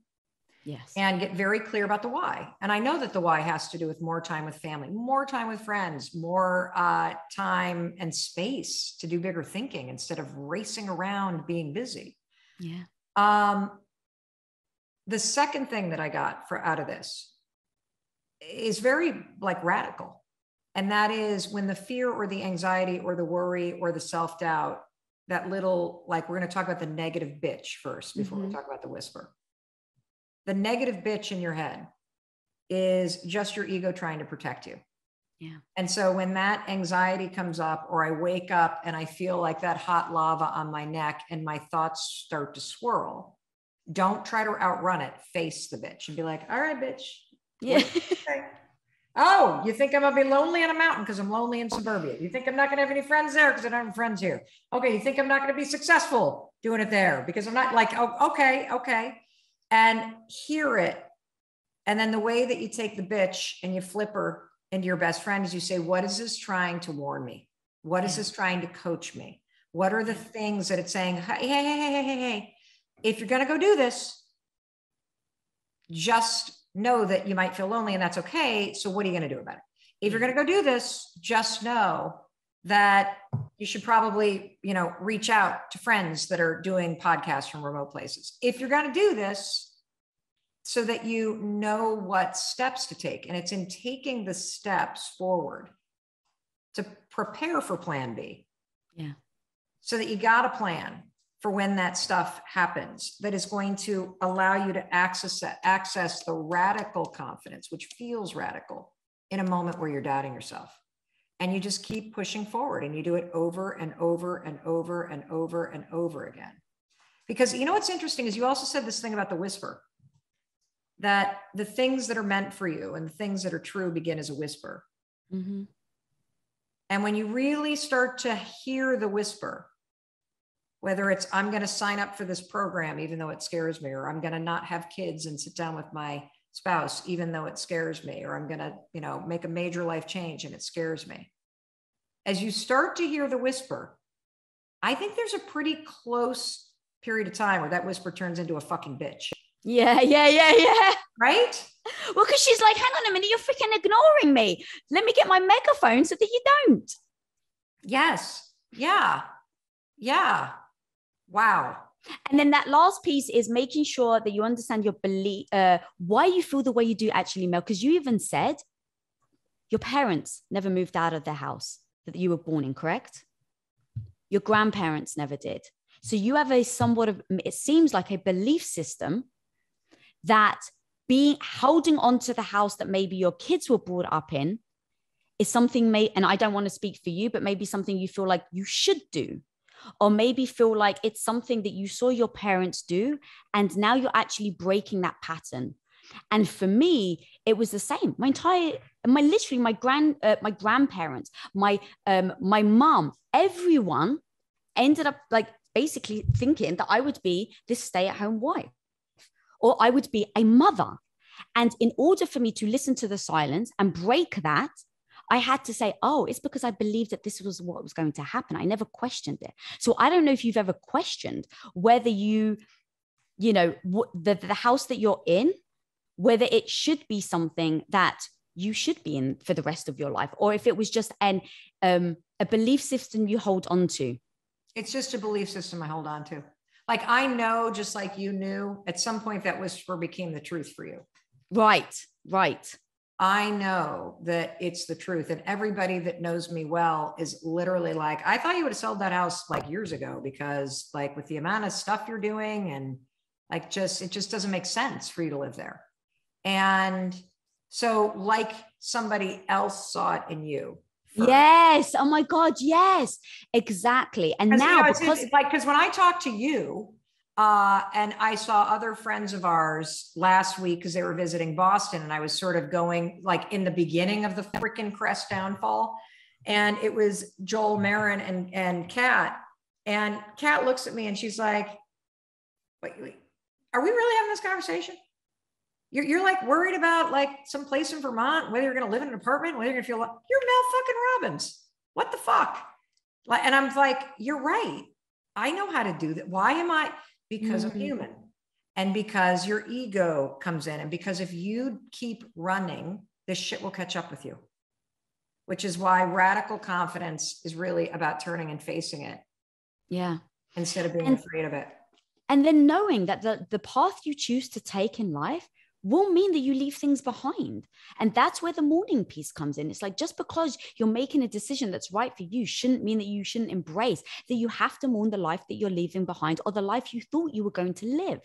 Yes. And get very clear about the why. And I know that the why has to do with more time with family, more time with friends, more time and space to do bigger thinking instead of racing around being busy. Yeah. The second thing that I got out of this is very radical. And that is when the fear or the anxiety or the worry or the self-doubt, that little, we're going to talk about the negative bitch first before we talk about the whisper. The negative bitch in your head is just your ego trying to protect you. Yeah. And so when that anxiety comes up, or I wake up and I feel like that hot lava on my neck and my thoughts start to swirl, don't try to outrun it. Face the bitch and be like, all right, bitch. Yeah. Oh, you think I'm going to be lonely on a mountain because I'm lonely in suburbia? You think I'm not going to have any friends there because I don't have friends here? Okay. You think I'm not going to be successful doing it there because I'm not oh, okay. And hear it. And then the way that you take the bitch and you flip her into your best friend is you say, what is this trying to warn me? What is this trying to coach me? What are the things that it's saying? Hey. If you're going to go do this, just know that you might feel lonely and that's okay. So what are you going to do about it? If you're going to go do this, just know that you should probably, reach out to friends that are doing podcasts from remote places. If you're going to do this, so that you know what steps to take. And it's in taking the steps forward to prepare for plan B. Yeah. so that you got a plan for when that stuff happens that is going to allow you to access the radical confidence, which feels radical, in a moment where you're doubting yourself. And you just keep pushing forward, and you do it over and over and over and over and over again. Because you know what's interesting is you also said this thing about the whisper, that the things that are meant for you and the things that are true begin as a whisper. Mm-hmm. And when you really start to hear the whisper, whether it's, I'm going to sign up for this program, even though it scares me, or I'm going to not have kids and sit down with my spouse, even though it scares me, or I'm going to, you know, make a major life change and it scares me. As you start to hear the whisper, I think there's a pretty close period of time where that whisper turns into a fucking bitch. Yeah. Right? Well, because she's like, hang on a minute, you're freaking ignoring me. Let me get my megaphone so that you don't. Yes. Yeah. Wow. And then that last piece is making sure that you understand your belief, why you feel the way you do actually, Mel, because you even said your parents never moved out of the house that you were born in, correct? Your grandparents never did. So you have a somewhat of, it seems like a belief system that holding on to the house that maybe your kids were brought up in is something, and I don't want to speak for you, but maybe something you feel like you should do. Or maybe feel like it's something that you saw your parents do, and now you're actually breaking that pattern. And for me, it was the same. My grandparents, my mom, everyone ended up like basically thinking that I would be this stay-at-home wife, or I would be a mother. And in order for me to listen to the silence and break that, I had to say, oh, it's because I believed that this was what was going to happen. I never questioned it. So I don't know if you've ever questioned whether the house that you're in, whether it should be something that you should be in for the rest of your life, or if it was just a belief system you hold on to. It's just a belief system I hold on to. Like, I know, just like you knew, at some point that whisper became the truth for you. Right. I know that it's the truth. And everybody that knows me well is literally like, I thought you would have sold that house like years ago, because like with the amount of stuff you're doing and like it just doesn't make sense for you to live there. And so like somebody else saw it in you. First. Yes. Oh my God. Yes, exactly. And now because when I talk to you, and I saw other friends of ours last week because they were visiting Boston, and I was sort of going like in the beginning of the freaking Crest downfall. And it was Joel, Marin, and Kat. And Kat looks at me and she's like, wait, are we really having this conversation? You're like worried about like some place in Vermont, whether you're going to live in an apartment, whether you're going to feel like you're Mel fucking Robbins. What the fuck? Like, and I'm like, you're right. I know how to do that. Why am I? Because I'm human, and because your ego comes in, and because if you keep running, this shit will catch up with you, which is why radical confidence is really about turning and facing it. Yeah. Instead of being afraid of it. And then knowing that the path you choose to take in life will mean that you leave things behind. And that's where the mourning piece comes in. It's like, just because you're making a decision that's right for you shouldn't mean that you shouldn't embrace that you have to mourn the life that you're leaving behind, or the life you thought you were going to live.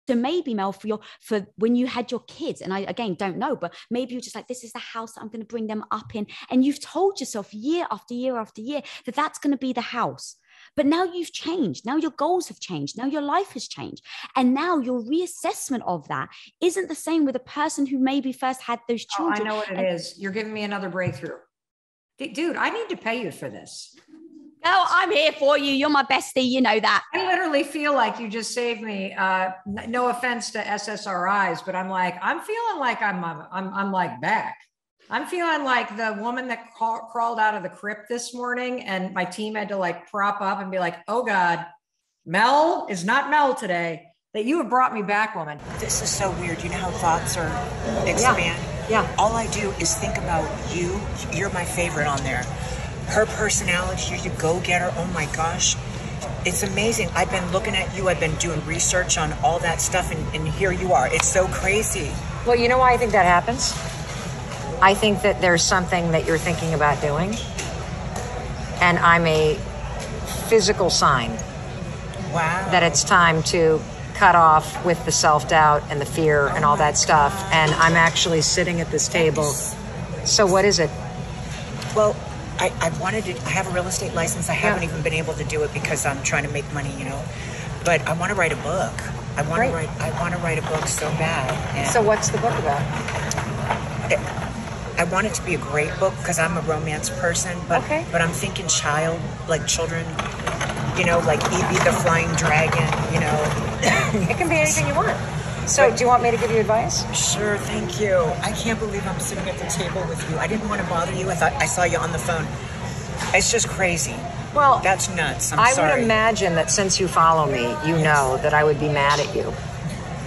So maybe, Mel, for when you had your kids, and I, again, don't know, but maybe you're just like, this is the house that I'm going to bring them up in. And you've told yourself year after year after year that that's going to be the house. But now you've changed. Now your goals have changed. Now your life has changed. And now your reassessment of that isn't the same with a person who maybe first had those children. Oh, I know what it is. You're giving me another breakthrough. Dude, I need to pay you for this. Oh, I'm here for you. You're my bestie. You know that. I literally feel like you just saved me. No offense to SSRIs, but I'm feeling like I'm like back. I'm feeling like the woman that crawled out of the crypt this morning, and my team had to like prop up and be like, oh God, Mel is not Mel today. That you have brought me back, woman. This is so weird. You know how thoughts are expand? Yeah. All I do is think about you. You're my favorite on there. Her personality, you're the go-getter. Oh my gosh. It's amazing. I've been looking at you. I've been doing research on all that stuff, and here you are. It's so crazy. Well, you know why I think that happens? I think that there's something that you're thinking about doing, and I'm a physical sign. Wow. That it's time to cut off with the self-doubt and the fear and all that stuff. And I'm actually sitting at this table. So what is it? Well, I have a real estate license. I haven't even been able to do it because I'm trying to make money, but I want to write a book. I want to write a book so bad. And so what's the book about? I want it to be a great book because I'm a romance person, but I'm thinking children, like Evie the Flying Dragon, It can be anything you want. So do you want me to give you advice? Sure, thank you. I can't believe I'm sitting at the table with you. I didn't want to bother you. I thought I saw you on the phone. It's just crazy. Well, that's nuts. I would imagine that since you follow me, you know that I would be mad at you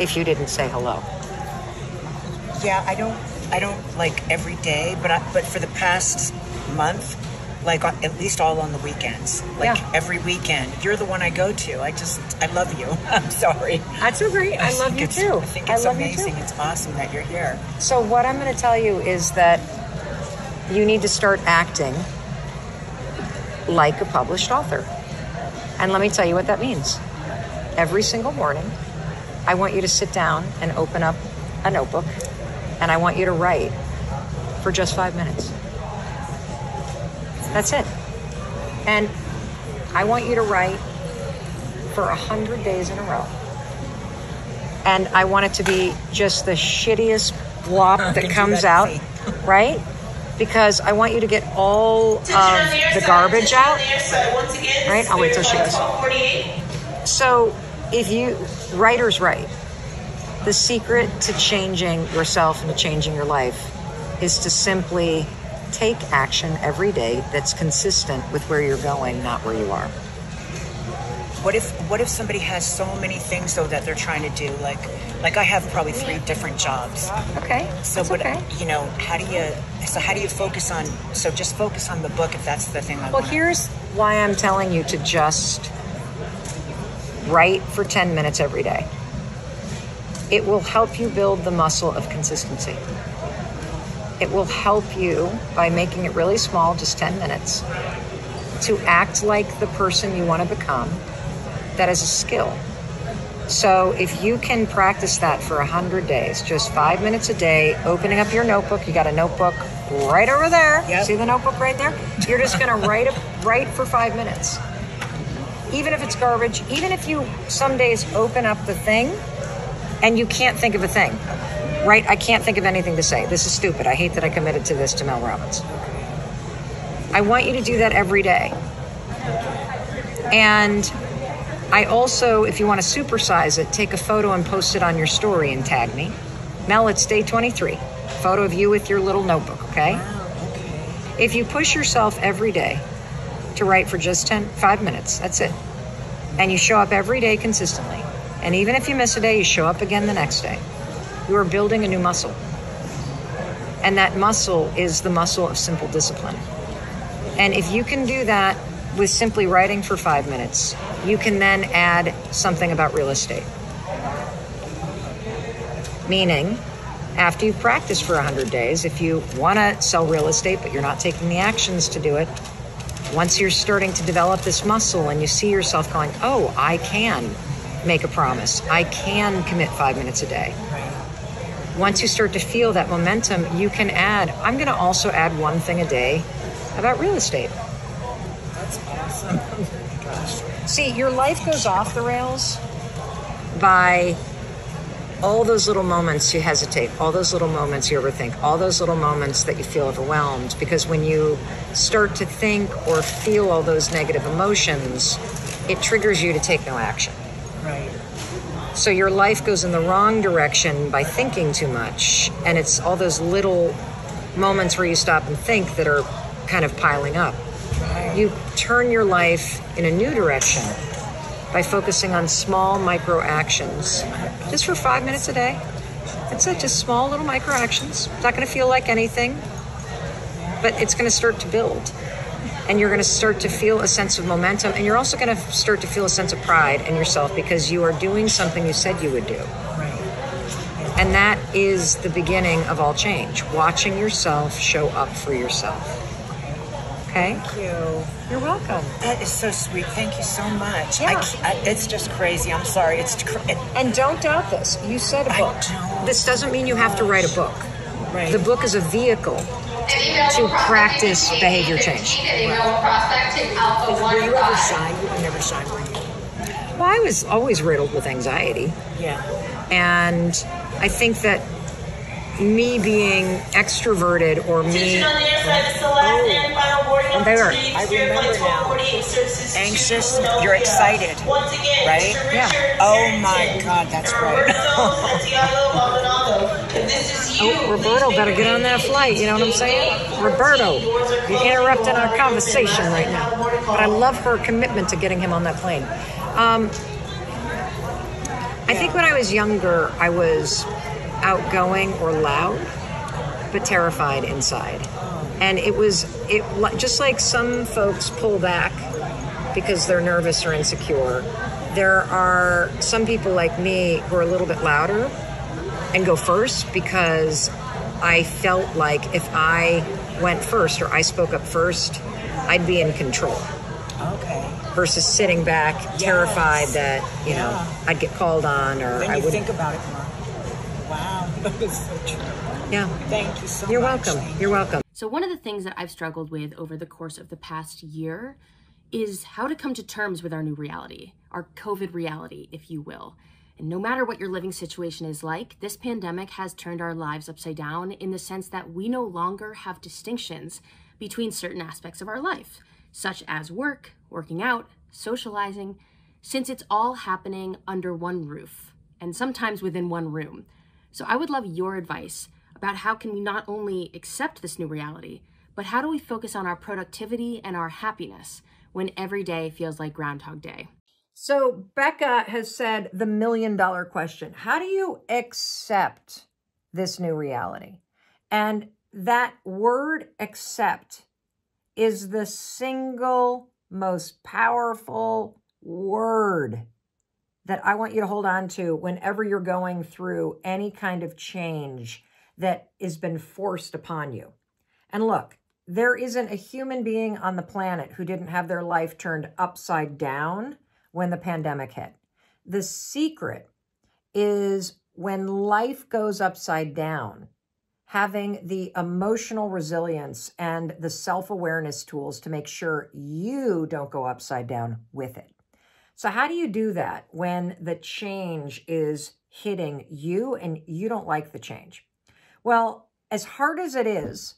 if you didn't say hello. Yeah, I don't like every day, but for the past month, like at least all on the weekends, every weekend, you're the one I go to. I love you. I'm sorry. That's so great. I love you too. I think it's amazing. It's awesome that you're here. So what I'm going to tell you is that you need to start acting like a published author. And let me tell you what that means. Every single morning, I want you to sit down and open up a notebook, and I want you to write for just 5 minutes. That's it. And I want you to write for 100 days in a row. And I want it to be just the shittiest blop that comes out, right? Because I want you to get all of the garbage out. Right? I'll wait till she goes. So if writers write. The secret to changing yourself and to changing your life is to simply take action every day that's consistent with where you're going, not where you are. What if somebody has so many things though that they're trying to do? Like I have probably 3 different jobs. Okay. So how do you focus on? So just focus on the book if that's the thing. Here's why I'm telling you to just write for 10 minutes every day. It will help you build the muscle of consistency. It will help you by making it really small, just 10 minutes, to act like the person you want to become. That is a skill. So if you can practice that for 100 days, just 5 minutes a day, opening up your notebook, you got a notebook right over there. Yep. See the notebook right there? You're just going to write for 5 minutes. Even if it's garbage, even if you some days open up the thing and you can't think of a thing, right? I can't think of anything to say. This is stupid. I hate that I committed to this to Mel Robbins. I want you to do that every day. And I also, if you want to supersize it, take a photo and post it on your story and tag me. Mel, it's day 23. Photo of you with your little notebook, okay? If you push yourself every day to write for just 5 minutes, that's it. And you show up every day consistently. And even if you miss a day, you show up again the next day. You are building a new muscle. And that muscle is the muscle of simple discipline. And if you can do that with simply writing for 5 minutes, you can then add something about real estate. Meaning, after you've practiced for 100 days, if you want to sell real estate, but you're not taking the actions to do it, once you're starting to develop this muscle and you see yourself going, oh, I can make a promise. I can commit 5 minutes a day. Once you start to feel that momentum, you can add, I'm going to also add one thing a day about real estate. That's awesome. Gosh. See, your life goes off the rails by all those little moments you hesitate, all those little moments you overthink, all those little moments that you feel overwhelmed. Because when you start to think or feel all those negative emotions, it triggers you to take no action. Right. So your life goes in the wrong direction by thinking too much. And it's all those little moments where you stop and think that are kind of piling up. Right. You turn your life in a new direction by focusing on small micro actions, just for 5 minutes a day. That's it, just small little micro actions. It's not going to feel like anything, but it's going to start to build. And you're going to start to feel a sense of momentum, and you're also going to start to feel a sense of pride in yourself because you are doing something you said you would do. And that is the beginning of all change, watching yourself show up for yourself. okay? Thank you. You're welcome. That is so sweet. Thank you so much. Yeah. It's just crazy. I'm sorry. And don't doubt this. You said a book. This doesn't mean you have to write a book. Right. The book is a vehicle to practice behavior change. Were you ever shy? You were never shy, were you? Well, I was always riddled with anxiety. Yeah. And I think that me being extroverted or me... Oh, there. I remember now. Anxious, you're excited, right? Yeah. Oh my God, that's right. Oh, Roberto, better get on that flight. You know what I'm saying? Roberto, you're interrupting our conversation right now. But I love her commitment to getting him on that plane. I think when I was younger, I was outgoing or loud, but terrified inside. And it just like some folks pull back because they're nervous or insecure. There are some people like me who are a little bit louder and go first because I felt like if I went first or I spoke up first, I'd be in control. Okay. Versus sitting back, terrified that, you know, I'd get called on or then I you wouldn't. think about it more. Wow, that is so true. Yeah. Thank you so much. You're welcome. You're welcome. So one of the things that I've struggled with over the course of the past year is how to come to terms with our new reality, our COVID reality, if you will. And no matter what your living situation is like, this pandemic has turned our lives upside down in the sense that we no longer have distinctions between certain aspects of our life, such as work, working out, socializing, since it's all happening under one roof and sometimes within one room. So I would love your advice about how can we not only accept this new reality, but how do we focus on our productivity and our happiness when every day feels like Groundhog Day? So Becca has said the $1 million question. How do you accept this new reality? And that word accept is the single most powerful word that I want you to hold on to whenever you're going through any kind of change that has been forced upon you. And look, there isn't a human being on the planet who didn't have their life turned upside down when the pandemic hit. The secret is when life goes upside down, having the emotional resilience and the self-awareness tools to make sure you don't go upside down with it. So how do you do that when the change is hitting you and you don't like the change? Well, as hard as it is,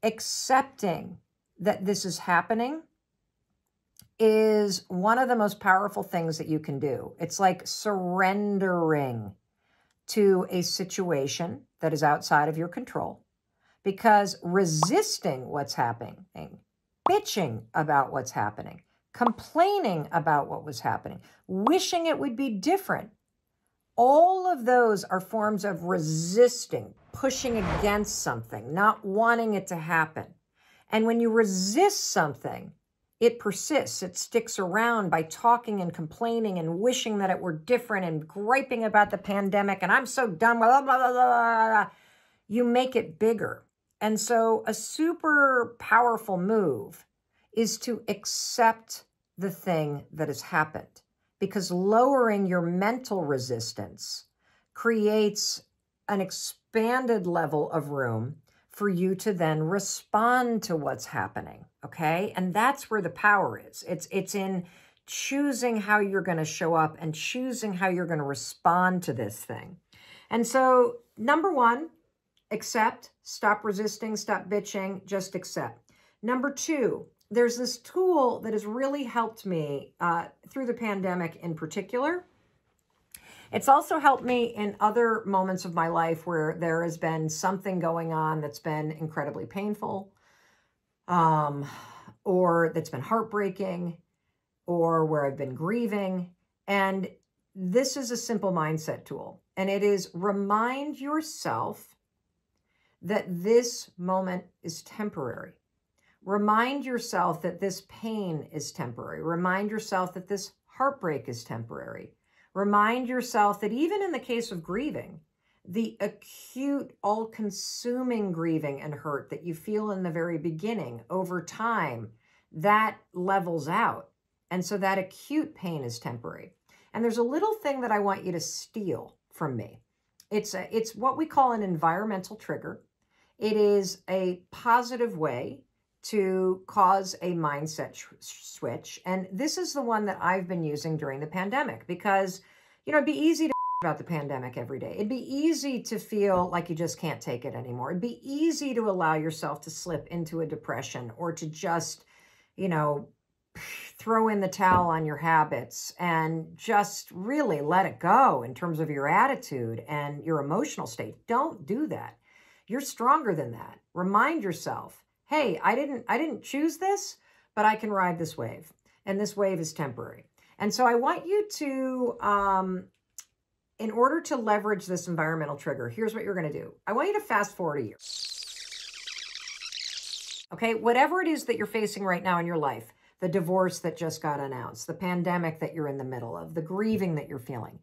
accepting that this is happening is one of the most powerful things that you can do. It's like surrendering to a situation that is outside of your control, because resisting what's happening, bitching about what's happening, complaining about what was happening, wishing it would be different, all of those are forms of resisting, pushing against something, not wanting it to happen. And when you resist something, it persists, it sticks around by talking and complaining and wishing that it were different and griping about the pandemic and I'm so done with blah, blah, blah, blah, blah. You make it bigger. And so a super powerful move is to accept the thing that has happened, because lowering your mental resistance creates an expanded level of room for you to then respond to what's happening, okay? And that's where the power is. It's in choosing how you're going to show up and choosing how you're going to respond to this thing. And so, number one, accept, stop resisting, stop bitching, just accept. Number two, there's this tool that has really helped me through the pandemic in particular. It's also helped me in other moments of my life where there has been something going on that's been incredibly painful, or that's been heartbreaking, or where I've been grieving. And this is a simple mindset tool. And it is remind yourself that this moment is temporary. Remind yourself that this pain is temporary. Remind yourself that this heartbreak is temporary. Remind yourself that even in the case of grieving, the acute, all-consuming grieving and hurt that you feel in the very beginning, over time, that levels out. And so that acute pain is temporary. And there's a little thing that I want you to steal from me. It's what we call an environmental trigger. It is a positive way to cause a mindset switch. And this is the one that I've been using during the pandemic because, it'd be easy to about the pandemic every day. It'd be easy to feel like you just can't take it anymore. It'd be easy to allow yourself to slip into a depression or to just, throw in the towel on your habits and just really let it go in terms of your attitude and your emotional state. Don't do that. You're stronger than that. Remind yourself, hey, I didn't choose this, but I can ride this wave. And this wave is temporary. And so I want you to, in order to leverage this environmental trigger, here's what you're going to do. I want you to fast forward a year. Okay, whatever it is that you're facing right now in your life, the divorce that just got announced, the pandemic that you're in the middle of, the grieving that you're feeling.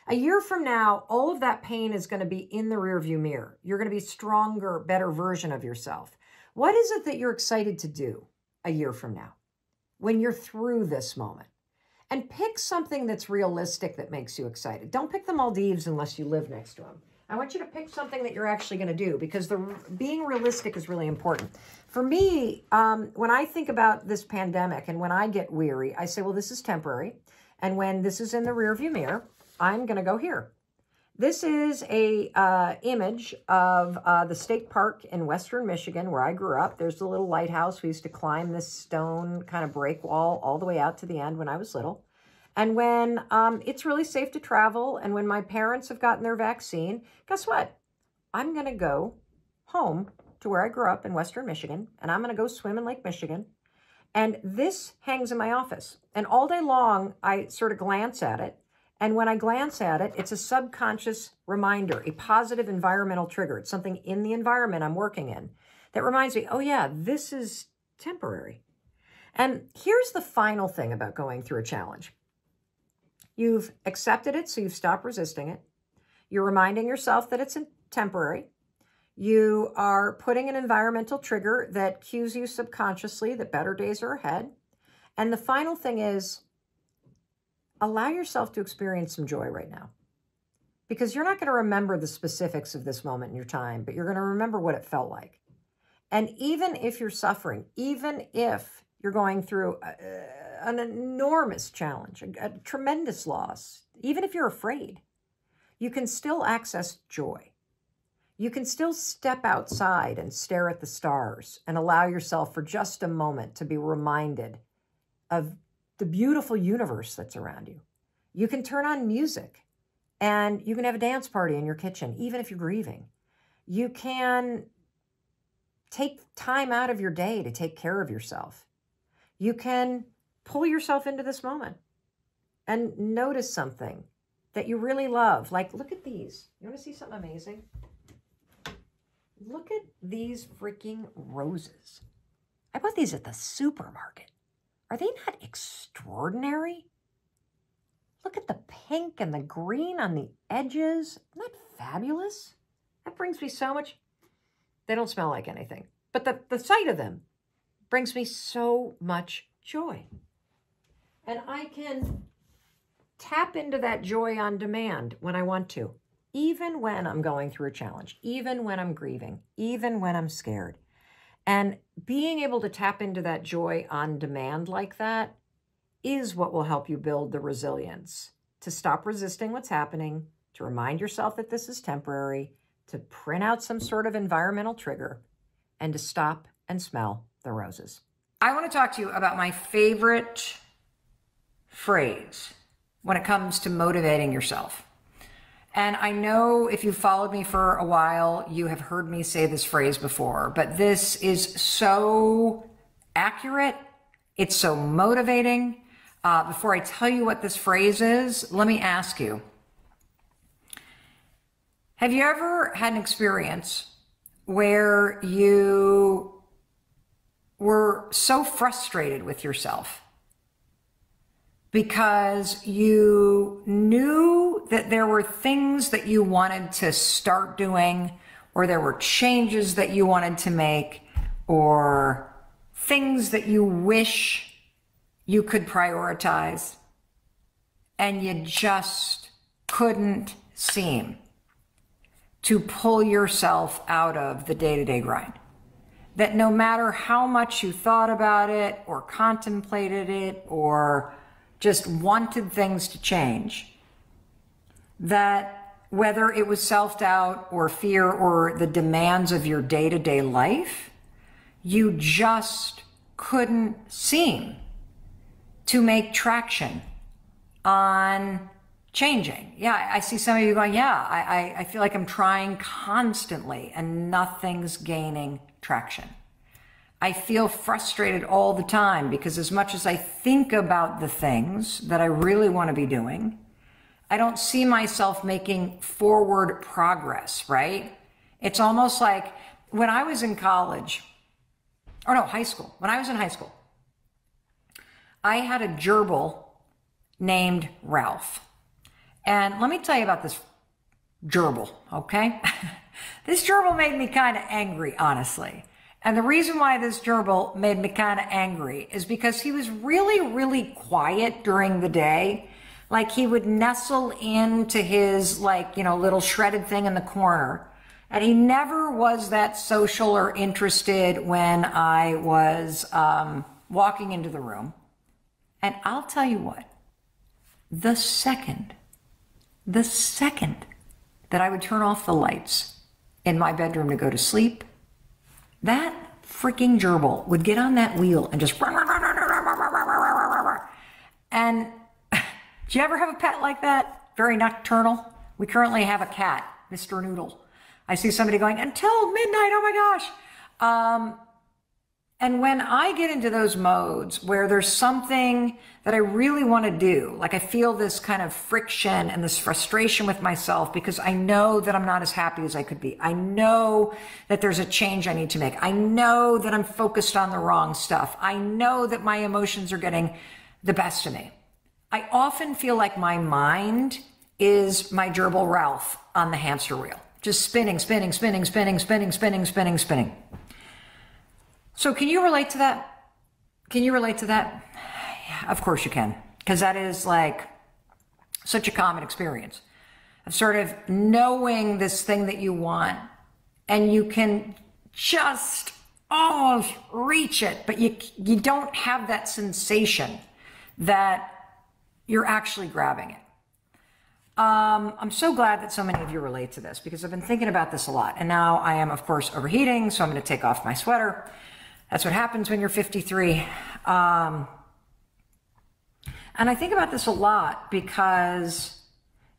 A year from now, all of that pain is going to be in the rearview mirror. You're going to be a stronger, better version of yourself. What is it that you're excited to do a year from now when you're through this moment? And pick something that's realistic that makes you excited. Don't pick the Maldives unless you live next to them. I want you to pick something that you're actually going to do because being realistic is really important. For me, when I think about this pandemic and when I get weary, I say, well, this is temporary. And when this is in the rearview mirror, I'm going to go here. This is a image of the state park in Western Michigan where I grew up. There's the little lighthouse. We used to climb this stone kind of break wall all the way out to the end when I was little. And when it's really safe to travel and when my parents have gotten their vaccine, guess what? I'm going to go home to where I grew up in Western Michigan, and I'm going to go swim in Lake Michigan. And this hangs in my office. And all day long, I sort of glance at it. And when I glance at it, it's a subconscious reminder, a positive environmental trigger. It's something in the environment I'm working in that reminds me, oh yeah, this is temporary. And here's the final thing about going through a challenge. You've accepted it, so you've stopped resisting it. You're reminding yourself that it's temporary. You are putting an environmental trigger that cues you subconsciously that better days are ahead. And the final thing is, allow yourself to experience some joy right now. Because you're not going to remember the specifics of this moment in your time, but you're going to remember what it felt like. And even if you're suffering, even if you're going through an enormous challenge, a tremendous loss, even if you're afraid, you can still access joy. You can still step outside and stare at the stars and allow yourself for just a moment to be reminded of the beautiful universe that's around you. You can turn on music and you can have a dance party in your kitchen, even if you're grieving. You can take time out of your day to take care of yourself. You can pull yourself into this moment and notice something that you really love. Like, look at these. You want to see something amazing? Look at these freaking roses. I bought these at the supermarket. Are they not extraordinary? Look at the pink and the green on the edges. Isn't that fabulous? That brings me so much. They don't smell like anything, but the sight of them brings me so much joy. And I can tap into that joy on demand when I want to, even when I'm going through a challenge, even when I'm grieving, even when I'm scared. And being able to tap into that joy on demand like that is what will help you build the resilience to stop resisting what's happening, to remind yourself that this is temporary, to print out some sort of environmental trigger, and to stop and smell the roses. I want to talk to you about my favorite phrase when it comes to motivating yourself. And I know if you've followed me for a while, you have heard me say this phrase before, but this is so accurate. It's so motivating. Before I tell you what this phrase is, let me ask you, have you ever had an experience where you were so frustrated with yourself because you knew that there were things that you wanted to start doing, or there were changes that you wanted to make, or things that you wish you could prioritize, and you just couldn't seem to pull yourself out of the day-to-day grind? That no matter how much you thought about it or contemplated it or just wanted things to change, that whether it was self-doubt or fear or the demands of your day-to-day life, you just couldn't seem to make traction on changing. Yeah, I see some of you going, yeah, I feel like I'm trying constantly and nothing's gaining traction. I feel frustrated all the time because as much as I think about the things that I really want to be doing, I don't see myself making forward progress, right? It's almost like when I was in college, or no, high school. When I was in high school, I had a gerbil named Ralph. And let me tell you about this gerbil, okay? This gerbil made me kind of angry, honestly. And the reason why this gerbil made me kind of angry is because he was really, really quiet during the day. Like he would nestle into his little shredded thing in the corner. And he never was that social or interested when I was walking into the room. And I'll tell you what, the second that I would turn off the lights in my bedroom to go to sleep, that freaking gerbil would get on that wheel and just and do you ever have a pet like that? Very nocturnal. We currently have a cat, Mr. Noodle. I see somebody going, until midnight, oh my gosh. And when I get into those modes where there's something that I really want to do, like I feel this kind of friction and this frustration with myself because I know that I'm not as happy as I could be. I know that there's a change I need to make. I know that I'm focused on the wrong stuff. I know that my emotions are getting the best of me. I often feel like my mind is my gerbil Ralph on the hamster wheel, just spinning. So can you relate to that? Can you relate to that? Yeah, of course you can, because that is like such a common experience of sort of knowing this thing that you want and you can just almost reach it, but you don't have that sensation that you're actually grabbing it. I'm so glad that so many of you relate to this because I've been thinking about this a lot. And now I am, of course, overheating, so I'm going to take off my sweater. That's what happens when you're 53. And I think about this a lot because,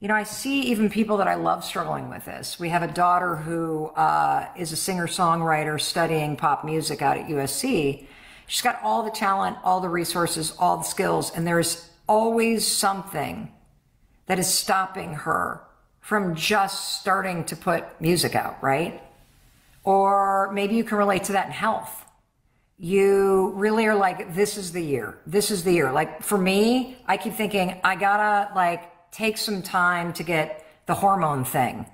I see even people that I love struggling with this. We have a daughter who is a singer-songwriter studying pop music out at USC. She's got all the talent, all the resources, all the skills, and there's always something that is stopping her from just starting to put music out, right? Or maybe you can relate to that in health. You really are like, this is the year. This is the year. Like for me, I keep thinking I gotta take some time to get the hormone thing.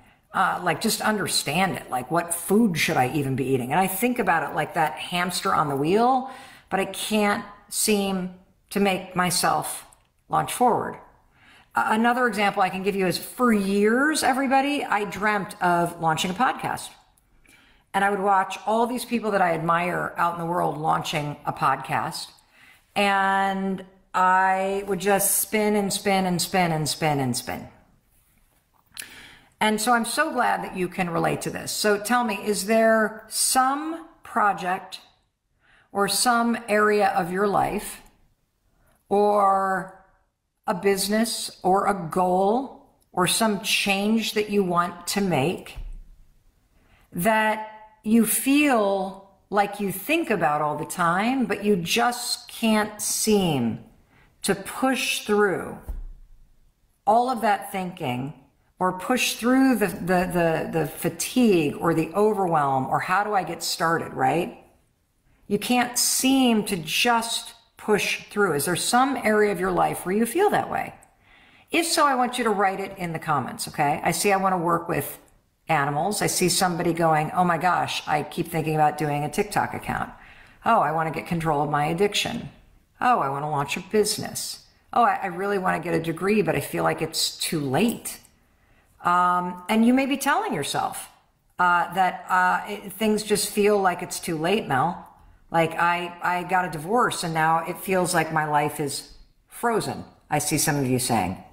Just understand it. Like what food should I even be eating? And I think about it like that hamster on the wheel, but I can't seem to make myself launch forward. Another example I can give you is for years, everybody, I dreamt of launching a podcast. And I would watch all these people that I admire out in the world launching a podcast. And I would just spin and spin and spin and spin and spin. And so I'm so glad that you can relate to this. So tell me, is there some project or some area of your life or a business or a goal or some change that you want to make that you feel like you think about all the time, but you just can't seem to push through all of that thinking or push through the fatigue or the overwhelm or how do I get started, right? You can't seem to just push through. Is there some area of your life where you feel that way? If so, I want you to write it in the comments, okay? I see I want to work with animals. I see somebody going, oh my gosh, I keep thinking about doing a TikTok account. Oh, I want to get control of my addiction. Oh, I want to launch a business. Oh, I really want to get a degree, but I feel like it's too late. And you may be telling yourself that things just feel like it's too late, Mel. Like I got a divorce and now it feels like my life is frozen. I see some of you saying.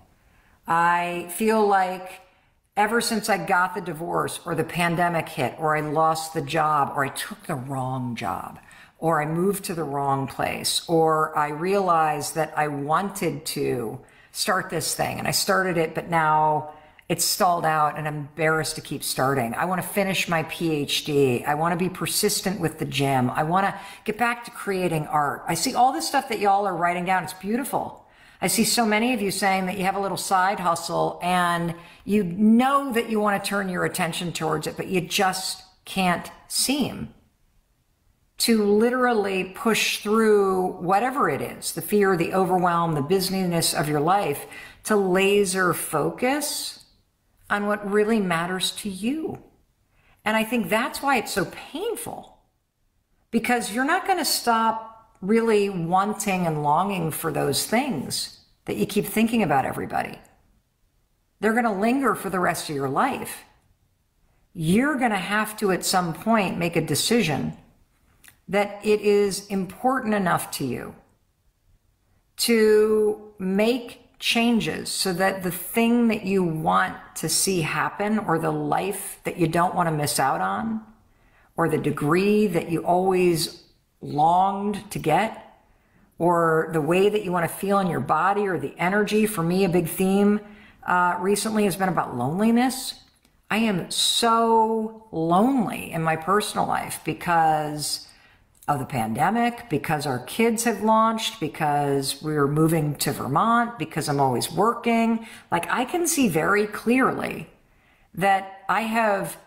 I feel like ever since I got the divorce or the pandemic hit or I lost the job or I took the wrong job or I moved to the wrong place or I realized that I wanted to start this thing and I started it, but now it's stalled out and I'm embarrassed to keep starting. I want to finish my PhD. I want to be persistent with the gym. I want to get back to creating art. I see all this stuff that y'all are writing down. It's beautiful. I see so many of you saying that you have a little side hustle and you know that you want to turn your attention towards it, but you just can't seem to literally push through whatever it is, the fear, the overwhelm, the busyness of your life, to laser focus on what really matters to you. And I think that's why it's so painful, because you're not going to stop really wanting and longing for those things that you keep thinking about everybody. They're going to linger for the rest of your life. You're going to have to, at some point, make a decision that it is important enough to you to make changes so that the thing that you want to see happen, or the life that you don't want to miss out on, or the degree that you always longed to get, or the way that you want to feel in your body, or the energy. For me, a big theme recently has been about loneliness. I am so lonely in my personal life because of the pandemic, because our kids have launched, because we're moving to Vermont, because I'm always working. Like, I can see very clearly that I have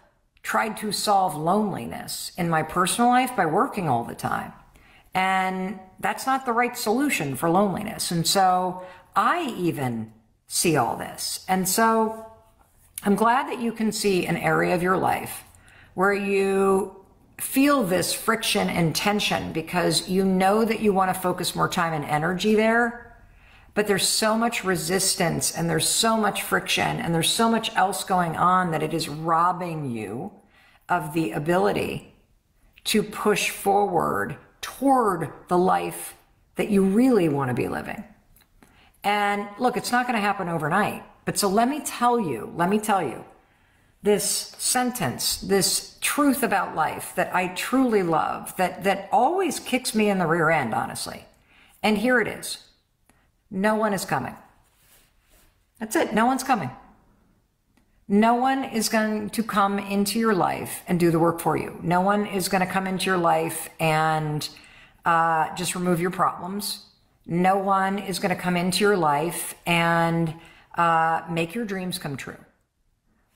tried to solve loneliness in my personal life by working all the time. And that's not the right solution for loneliness. And so I even see all this. And so I'm glad that you can see an area of your life where you feel this friction and tension because you know that you want to focus more time and energy there, but there's so much resistance and there's so much friction and there's so much else going on that it is robbing you of the ability to push forward toward the life that you really want to be living. And look, it's not going to happen overnight, but so let me tell you, this sentence, this truth about life that I truly love, that always kicks me in the rear end, honestly. And here it is. No one is coming. That's it. No one's coming. No one is going to come into your life and do the work for you. No one is going to come into your life and just remove your problems. No one is going to come into your life and make your dreams come true.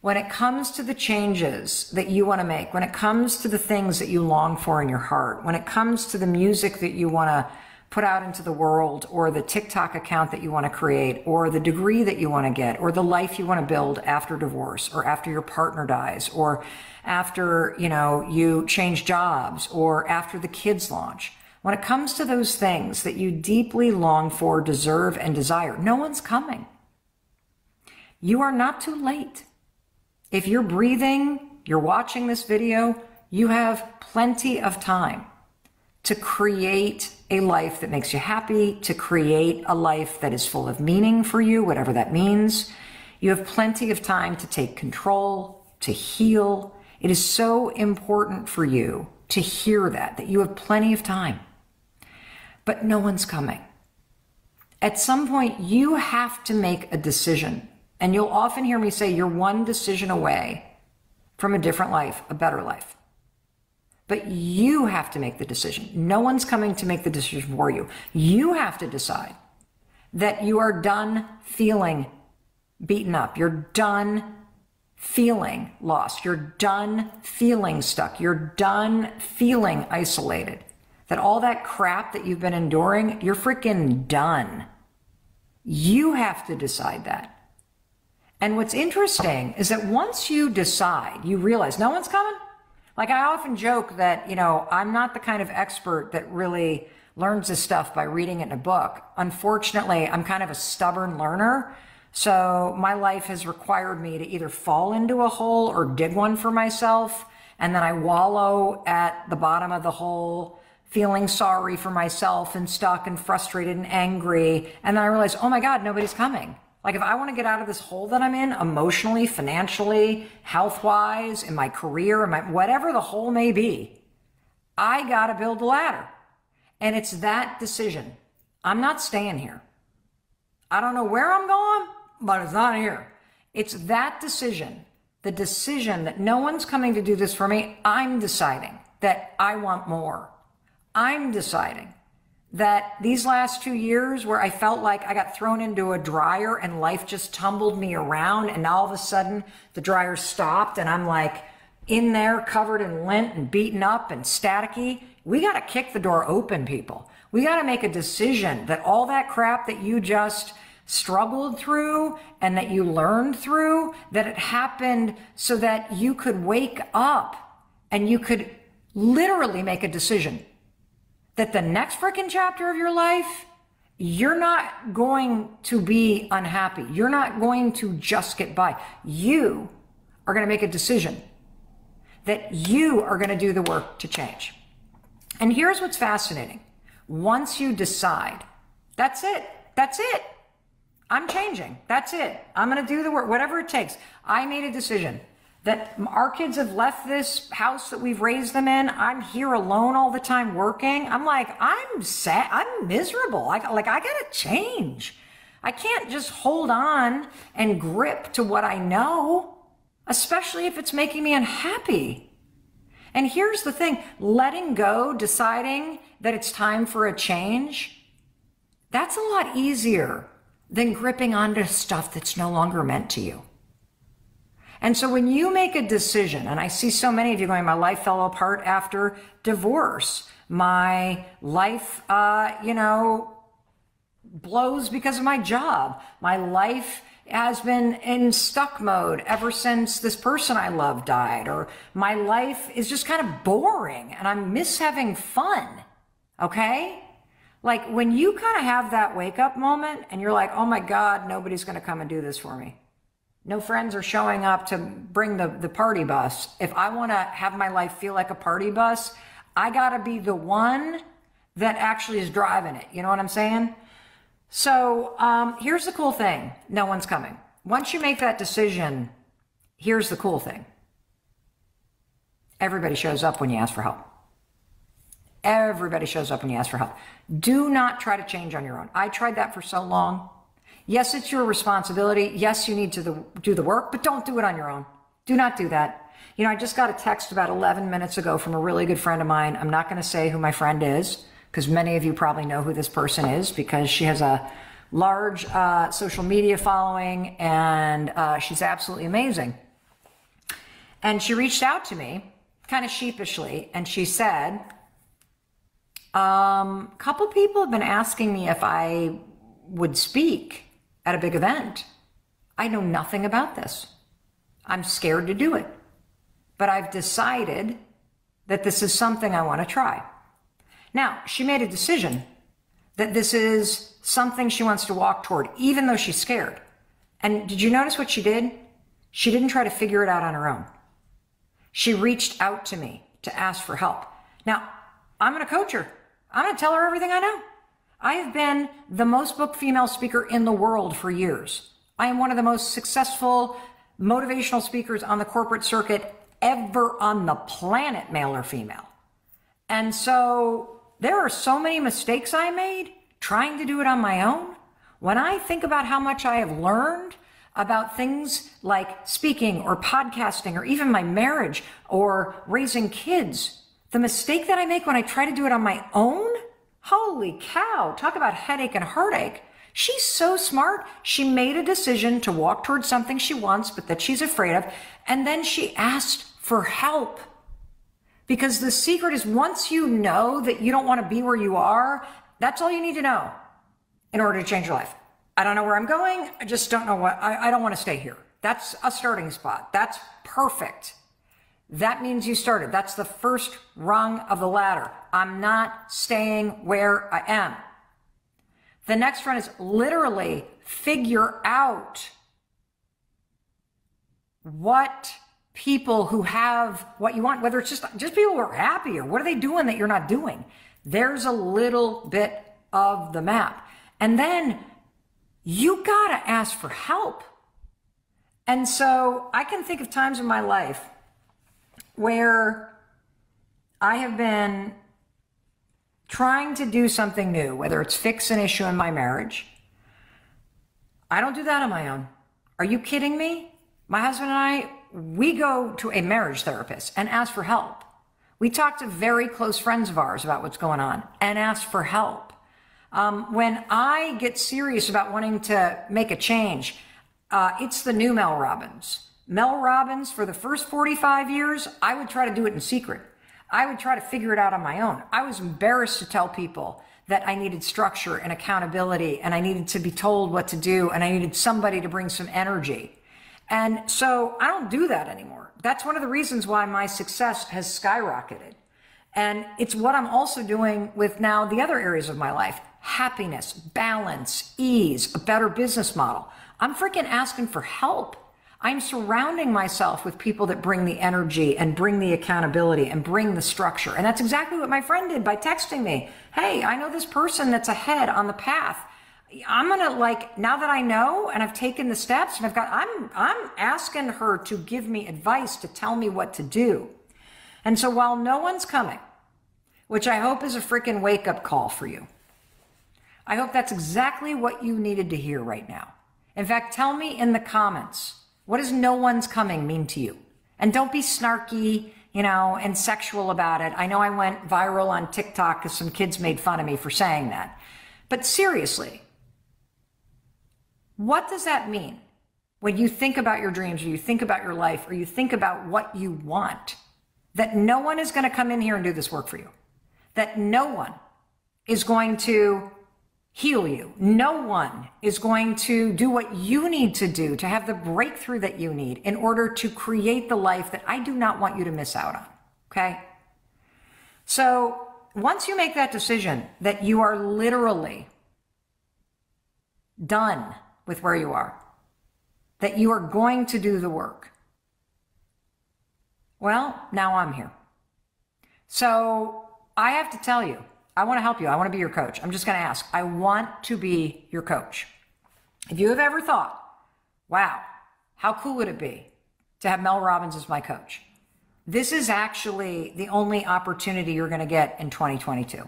When it comes to the changes that you want to make, when it comes to the things that you long for in your heart, when it comes to the music that you want to put out into the world, or the TikTok account that you want to create, or the degree that you want to get, or the life you want to build after divorce, or after your partner dies, or after, you change jobs, or after the kids launch. When it comes to those things that you deeply long for, deserve, and desire, no one's coming. You are not too late. If you're breathing, you're watching this video, you have plenty of time to create a life that makes you happy, to create a life that is full of meaning for you, whatever that means. You have plenty of time to take control, to heal. It is so important for you to hear that you have plenty of time. But no one's coming. At some point, you have to make a decision. And you'll often hear me say, you're one decision away from a different life, a better life. But you have to make the decision. No one's coming to make the decision for you. You have to decide that you are done feeling beaten up. You're done feeling lost. You're done feeling stuck. You're done feeling isolated. That all that crap that you've been enduring, you're freaking done. You have to decide that. And what's interesting is that once you decide, you realize no one's coming. Like, I often joke that, I'm not the kind of expert that really learns this stuff by reading it in a book. Unfortunately, I'm kind of a stubborn learner. So my life has required me to either fall into a hole or dig one for myself. And then I wallow at the bottom of the hole, feeling sorry for myself and stuck and frustrated and angry. And then I realize, oh my God, nobody's coming. Like, if I want to get out of this hole that I'm in emotionally, financially, health-wise, in my career, whatever the hole may be, I got to build a ladder. And it's that decision. I'm not staying here. I don't know where I'm going, but it's not here. It's that decision, the decision that no one's coming to do this for me. I'm deciding that I want more. I'm deciding that these last 2 years where I felt like I got thrown into a dryer and life just tumbled me around, and all of a sudden the dryer stopped and I'm like in there covered in lint and beaten up and staticky. We got to kick the door open, people. We got to make a decision that all that crap that you just struggled through and that you learned through, that it happened so that you could wake up and you could literally make a decision that the next freaking chapter of your life, you're not going to be unhappy. You're not going to just get by. You are going to make a decision that you are going to do the work to change. And here's what's fascinating. Once you decide, that's it. That's it. I'm changing. That's it. I'm going to do the work, whatever it takes. I made a decision that our kids have left this house that we've raised them in. I'm here alone all the time working. I'm like, I'm sad. I'm miserable. I got to change. I can't just hold on and grip to what I know, especially if it's making me unhappy. And here's the thing, letting go, deciding that it's time for a change, that's a lot easier than gripping onto stuff that's no longer meant to you. And so when you make a decision, and I see so many of you going, my life fell apart after divorce. My life, blows because of my job. My life has been in stuck mode ever since this person I love died. Or my life is just kind of boring and I miss having fun. Okay? Like, when you kind of have that wake up moment and you're like, oh my God, nobody's going to come and do this for me. No friends are showing up to bring the party bus. If I want to have my life feel like a party bus, I got to be the one that actually is driving it. You know what I'm saying? So here's the cool thing. No one's coming. Once you make that decision, here's the cool thing. Everybody shows up when you ask for help. Everybody shows up when you ask for help. Do not try to change on your own. I tried that for so long. Yes, it's your responsibility. Yes, you need to do the work, but don't do it on your own. Do not do that. I just got a text about 11 minutes ago from a really good friend of mine. I'm not going to say who my friend is because many of you probably know who this person is because she has a large social media following and she's absolutely amazing. And she reached out to me kind of sheepishly and she said, a couple people have been asking me if I would speak at a big event. I know nothing about this. I'm scared to do it. But I've decided that this is something I want to try. Now, she made a decision that this is something she wants to walk toward, even though she's scared. And did you notice what she did? She didn't try to figure it out on her own. She reached out to me to ask for help. Now, I'm going to coach her. I'm going to tell her everything I know. I have been the most booked female speaker in the world for years. I am one of the most successful motivational speakers on the corporate circuit ever on the planet, male or female. And so there are so many mistakes I made trying to do it on my own. When I think about how much I have learned about things like speaking or podcasting or even my marriage or raising kids, the mistake that I make when I try to do it on my own, holy cow, talk about headache and heartache. She's so smart. She made a decision to walk towards something she wants, but that she's afraid of. And then she asked for help. Because the secret is once you know that you don't want to be where you are, that's all you need to know in order to change your life. I don't know where I'm going. I just don't know I don't want to stay here. That's a starting spot. That's perfect. That means you started. That's the first rung of the ladder. I'm not staying where I am. The next one is literally figure out what people who have what you want, whether it's just people who are happy or what are they doing that you're not doing. There's a little bit of the map. And then you gotta ask for help. And so I can think of times in my life where I have been trying to do something new, whether it's fix an issue in my marriage. I don't do that on my own. Are you kidding me? My husband and I, we go to a marriage therapist and ask for help. We talk to very close friends of ours about what's going on and ask for help. When I get serious about wanting to make a change, it's the new Mel Robbins. Mel Robbins, for the first 45 years, I would try to do it in secret. I would try to figure it out on my own. I was embarrassed to tell people that I needed structure and accountability, and I needed to be told what to do, and I needed somebody to bring some energy. And so I don't do that anymore. That's one of the reasons why my success has skyrocketed. And it's what I'm also doing with now the other areas of my life: happiness, balance, ease, a better business model. I'm freaking asking for help. I'm surrounding myself with people that bring the energy and bring the accountability and bring the structure. And that's exactly what my friend did by texting me. Hey, I know this person that's ahead on the path. I'm gonna, like, now that I know and I've taken the steps and I'm asking her to give me advice, to tell me what to do. And so while no one's coming, which I hope is a freaking wake up call for you, I hope that's exactly what you needed to hear right now. In fact, tell me in the comments, what does no one's coming mean to you? And don't be snarky, and sexual about it. I know I went viral on TikTok because some kids made fun of me for saying that. But seriously, what does that mean when you think about your dreams, or you think about your life, or you think about what you want? That no one is going to come in here and do this work for you. That no one is going to heal you. No one is going to do what you need to do to have the breakthrough that you need in order to create the life that I do not want you to miss out on. Okay? So once you make that decision that you are literally done with where you are, that you are going to do the work, well, now I'm here. So I have to tell you, I want to help you. I want to be your coach. I'm just going to ask. I want to be your coach. If you have ever thought, wow, how cool would it be to have Mel Robbins as my coach? This is actually the only opportunity you're going to get in 2022.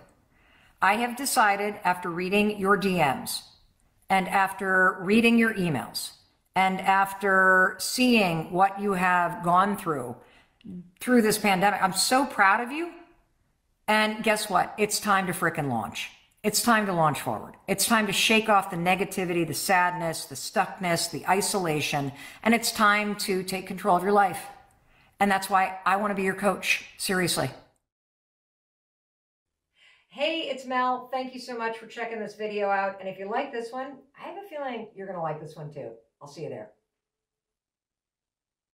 I have decided, after reading your DMs and after reading your emails and after seeing what you have gone through this pandemic, I'm so proud of you. And guess what? It's time to frickin' launch. It's time to launch forward. It's time to shake off the negativity, the sadness, the stuckness, the isolation, and it's time to take control of your life. And that's why I want to be your coach. Seriously. Hey, it's Mel. Thank you so much for checking this video out. And if you like this one, I have a feeling you're going to like this one too. I'll see you there.